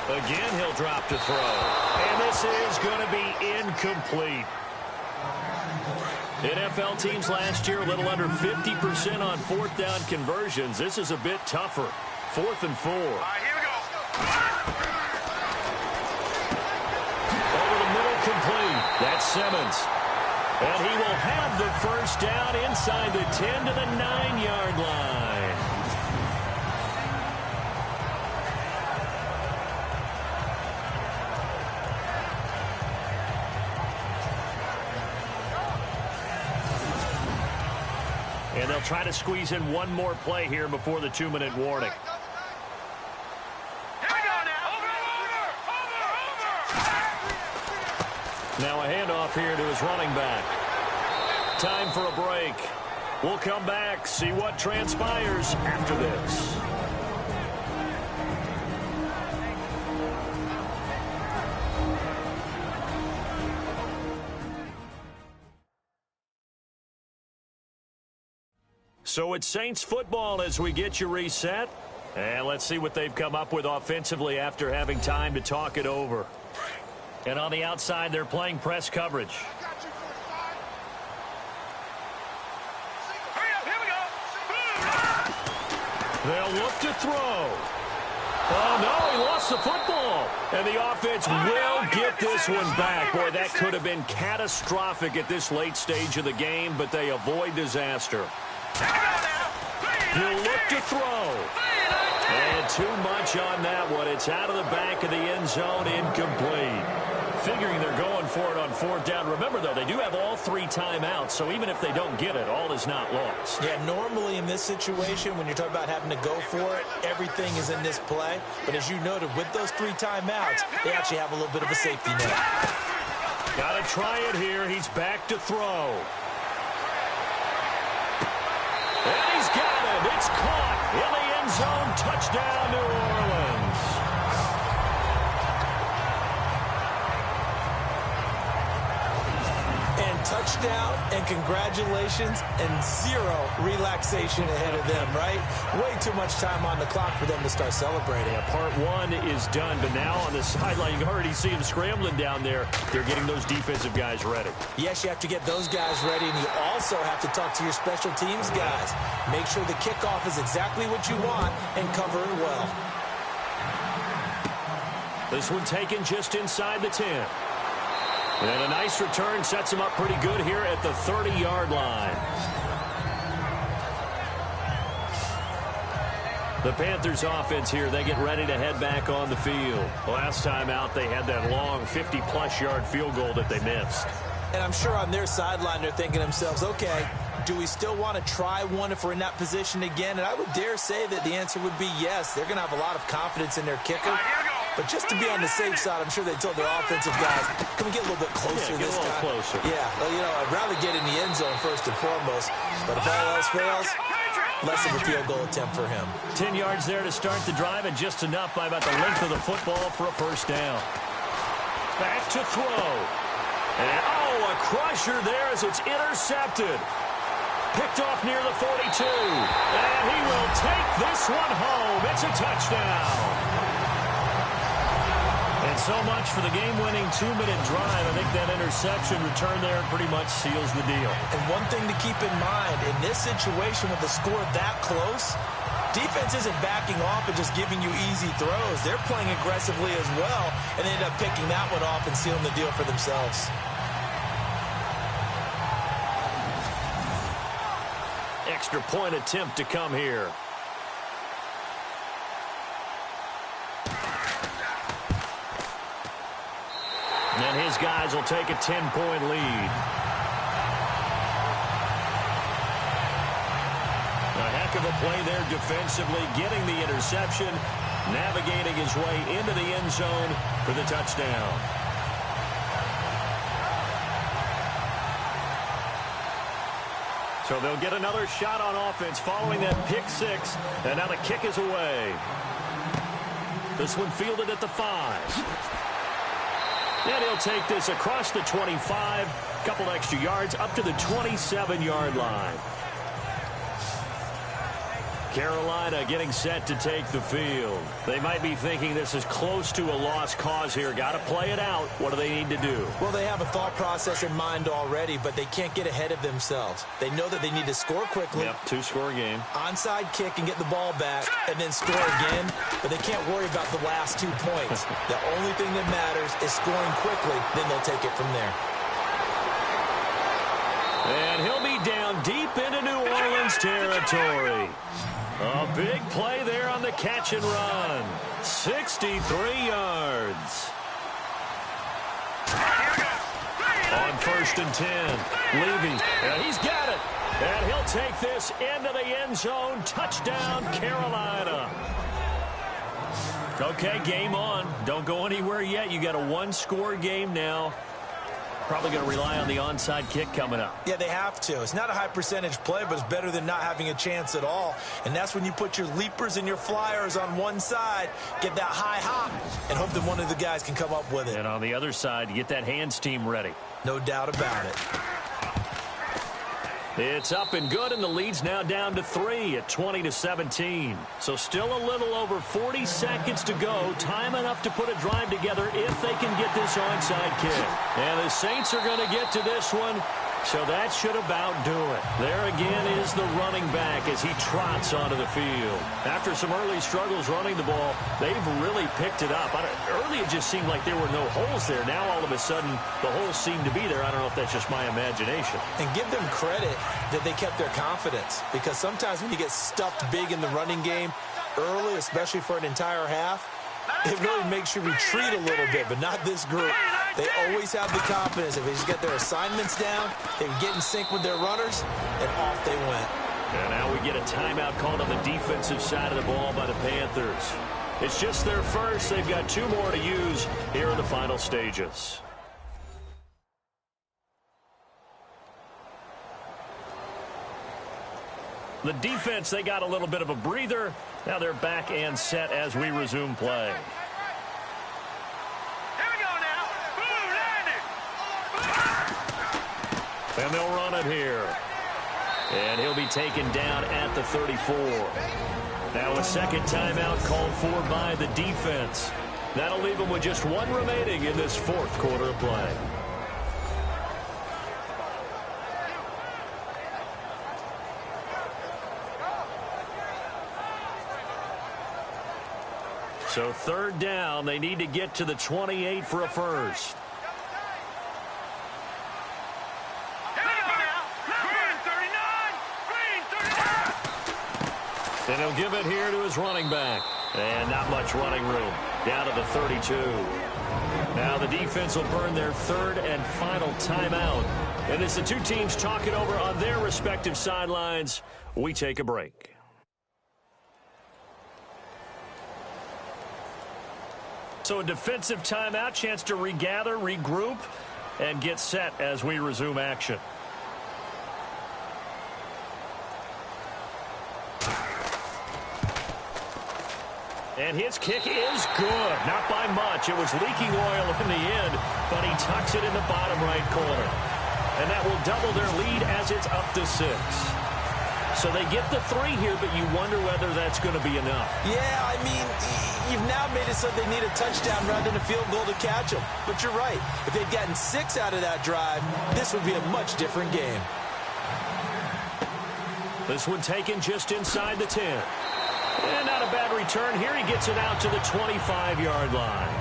Again, he'll drop to throw. And this is going to be incomplete. NFL teams last year a little under 50% on 4th down conversions. This is a bit tougher. 4th and 4. All right, here we go. Over the middle, complete. That's Simmons. And he will have the first down inside the 10 to the 9-yard line. And they'll try to squeeze in one more play here before the 2-minute warning. Now a handoff here to his running back. Time for a break. We'll come back, see what transpires after this. So it's Saints football as we get you reset. And let's see what they've come up with offensively after having time to talk it over. And on the outside, they're playing press coverage. They'll look to throw. Oh, no, he lost the football. And the offense will get this one back. Boy, that could have been catastrophic at this late stage of the game, but they avoid disaster. He'll look to throw. And too much on that one. It's out of the back of the end zone, incomplete. Figuring they're going for it on 4th down. Remember, though, they do have all 3 timeouts, so even if they don't get it, all is not lost. Yeah, normally in this situation, when you're talking about having to go for it, everything is in this play. But as you noted, with those 3 timeouts, they actually have a little bit of a safety net. Got to try it here. He's back to throw. And he's got it. It's caught in the end zone. Touchdown, New Orleans. And touchdown and congratulations and 0 relaxation ahead of them, right? Way too much time on the clock for them to start celebrating. Yeah, part 1 is done, but now on the sideline, you can already see him scrambling down there. They're getting those defensive guys ready. Yes, you have to get those guys ready, and you also have to talk to your special teams guys. Make sure the kickoff is exactly what you want and cover it well. This one taken just inside the 10. And a nice return sets him up pretty good here at the 30-yard line. The Panthers offense here, they get ready to head back on the field. Last time out, they had that long 50-plus yard field goal that they missed. And I'm sure on their sideline, they're thinking to themselves, okay, do we still want to try one if we're in that position again? And I would dare say that the answer would be yes. They're going to have a lot of confidence in their kicker. But just to be on the safe side, I'm sure they told their offensive guys, can we get a little bit closer this time? Closer. Yeah, well, you know, I'd rather get in the end zone first and foremost. But if all else fails, less of a field goal attempt for him. 10 yards there to start the drive, and just enough by about the length of the football for a first down. Back to throw. And, a crusher there as it's intercepted. Picked off near the 42. And he will take this one home. It's a touchdown. And so much for the game-winning 2-minute drive. I think that interception return there pretty much seals the deal. And one thing to keep in mind, in this situation with the score that close, defense isn't backing off and just giving you easy throws. They're playing aggressively as well, and they end up picking that one off and sealing the deal for themselves. Extra point attempt to come here. And his guys will take a 10-point lead. A heck of a play there defensively, getting the interception, navigating his way into the end zone for the touchdown. So they'll get another shot on offense following that pick 6, and now the kick is away. This one fielded at the 5. And he'll take this across the 25, couple extra yards, up to the 27-yard line. Carolina getting set to take the field. They might be thinking this is close to a lost cause here. Got to play it out. What do they need to do? Well, they have a thought process in mind already, but they can't get ahead of themselves. They know that they need to score quickly. Yep, 2-score game. Onside kick and get the ball back, and then score again. But they can't worry about the last 2 points. The only thing that matters is scoring quickly. Then they'll take it from there. And he'll be down deep into New Orleans territory. A big play there on the catch and run. 63 yards. On 1st and 10, Levy, and he's got it. And he'll take this into the end zone. Touchdown, Carolina. Okay, game on. Don't go anywhere yet. You got a one-score game now. Probably going to rely on the onside kick coming up. Yeah, they have to. It's not a high percentage play, but it's better than not having a chance at all. And that's when you put your leapers and your flyers on one side, get that high hop, and hope that one of the guys can come up with it. And on the other side, get that hands team ready. No doubt about it. It's up and good, and the lead's now down to 3 at 20-17. So still a little over 40 seconds to go. Time enough to put a drive together if they can get this onside kick. And the Saints are going to get to this one, so that should about do it. There again is the running back as he trots onto the field. After some early struggles running the ball, they've really picked it up. Early it just seemed like there were no holes there. Now all of a sudden the holes seem to be there. I don't know if that's just my imagination. And give them credit that they kept their confidence, because sometimes when you get stuffed big in the running game early, especially for an entire half, it really makes you retreat a little bit, but not this group. They always have the confidence. If they just get their assignments down, they get in sync with their runners, and off they went. And now we get a timeout called on the defensive side of the ball by the Panthers. It's just their first. They've got 2 more to use here in the final stages. The defense, they got a little bit of a breather. Now they're back and set as we resume play. Here we go now. Boom, landing. And they'll run it here. And he'll be taken down at the 34. Now a second timeout called for by the defense. That'll leave them with just 1 remaining in this 4th quarter of play. So 3rd down, they need to get to the 28 for a first. Here we go now. Green 39. Green 39. And he'll give it here to his running back. And not much running room. Down to the 32. Now the defense will burn their 3rd and final timeout. And as the 2 teams talk it over on their respective sidelines, we take a break. So a defensive timeout, chance to regather, regroup, and get set as we resume action. And his kick is good. Not by much. It was leaking oil in the end, but he tucks it in the bottom right corner. And that will double their lead as it's up to 6. So they get the 3 here, but you wonder whether that's going to be enough. Yeah, I mean, you've now made it so they need a touchdown rather than a field goal to catch them. But you're right. If they'd gotten 6 out of that drive, this would be a much different game. This one taken just inside the 10. And not a bad return here. He gets it out to the 25-yard line.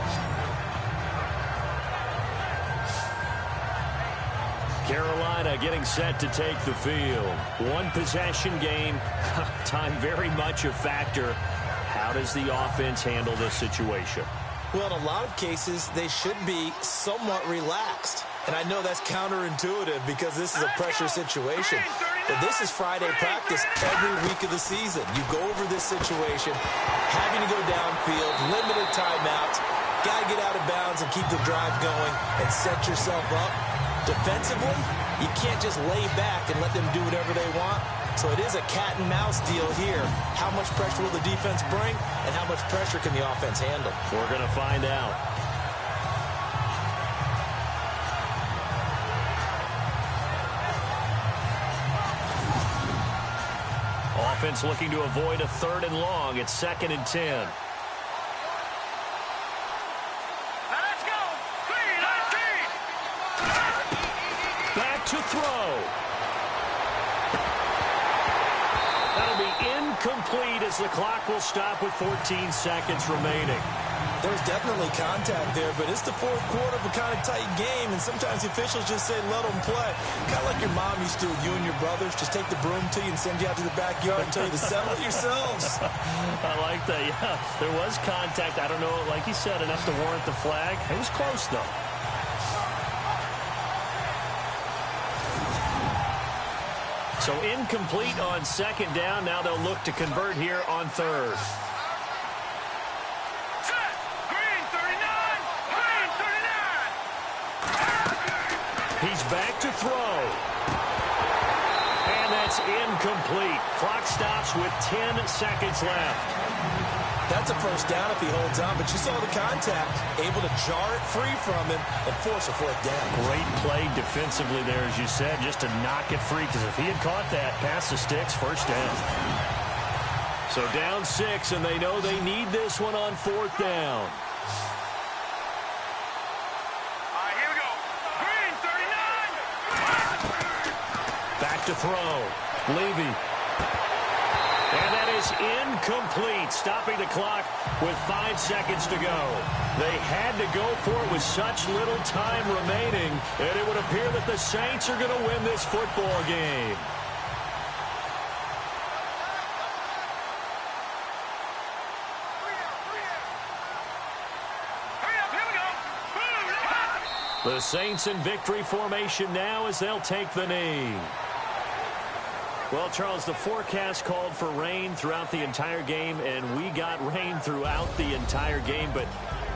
Carolina getting set to take the field. 1 possession game. Time very much a factor. How does the offense handle this situation? Well, in a lot of cases, they should be somewhat relaxed. And I know that's counterintuitive because this is a pressure situation. But this is Friday practice every week of the season. You go over this situation, having to go downfield, limited timeouts, got to get out of bounds and keep the drive going and set yourself up. Defensively, you can't just lay back and let them do whatever they want. So it is a cat and mouse deal here. How much pressure will the defense bring, and how much pressure can the offense handle? We're going to find out. Offense looking to avoid a 3rd and long. It's 2nd and 10. To throw. That'll be incomplete as the clock will stop with 14 seconds remaining. There's definitely contact there, but it's the fourth quarter of a kind of tight game, and sometimes the officials just say, let them play. Kind of like your mom used to with you and your brothers. Just take the broom to you and send you out to the backyard and tell you to settle it yourselves. I like that, yeah. There was contact. I don't know, like you said, enough to warrant the flag. It was close, though. So incomplete on second down. Now they'll look to convert here on third. Set. Green 39. Green 39. He's back to throw. And that's incomplete. Clock stops with 10 seconds left. That's a first down if he holds on, but you saw the contact, able to jar it free from him and force a fourth down. Great play defensively there, as you said, just to knock it free, because if he had caught that, past the sticks, first down. So down 6, and they know they need this one on fourth down. All right, here we go. Green 39. Back to throw. Levy. And that is incomplete, stopping the clock with 5 seconds to go. They had to go for it with such little time remaining, and it would appear that the Saints are going to win this football game. Hurry up, here we go. Boom. The Saints in victory formation now as they'll take the knee. Well, Charles, the forecast called for rain throughout the entire game, and we got rain throughout the entire game. But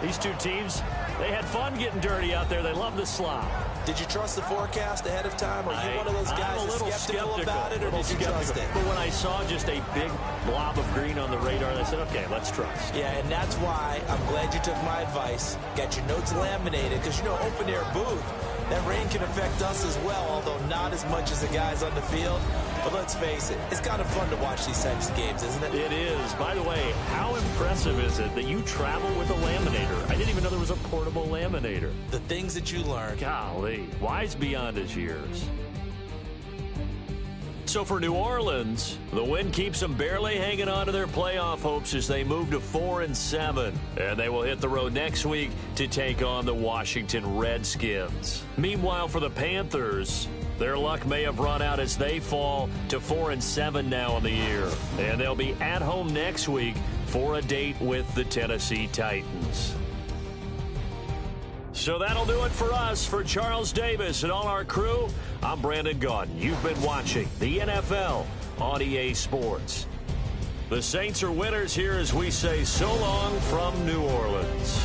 these two teams, they had fun getting dirty out there. They love the slop. Did you trust the forecast ahead of time? Are you one of those guys that's skeptical about it, or did you trust it? But when I saw just a big blob of green on the radar, I said, okay, let's trust. Yeah, and that's why I'm glad you took my advice. Got your notes laminated, because, you know, open-air booth, that rain can affect us as well, although not as much as the guys on the field. But let's face it, it's kind of fun to watch these types of games, isn't it? It is. By the way, how impressive is it that you travel with a laminator? I didn't even know there was a portable laminator. The things that you learn. Golly, wise beyond his years. So for New Orleans, the win keeps them barely hanging on to their playoff hopes as they move to 4-7. And they will hit the road next week to take on the Washington Redskins. Meanwhile, for the Panthers, their luck may have run out as they fall to 4-7 now in the year. And they'll be at home next week for a date with the Tennessee Titans. So that'll do it for us. For Charles Davis and all our crew, I'm Brandon Gaudin. You've been watching the NFL on EA Sports. The Saints are winners here as we say so long from New Orleans.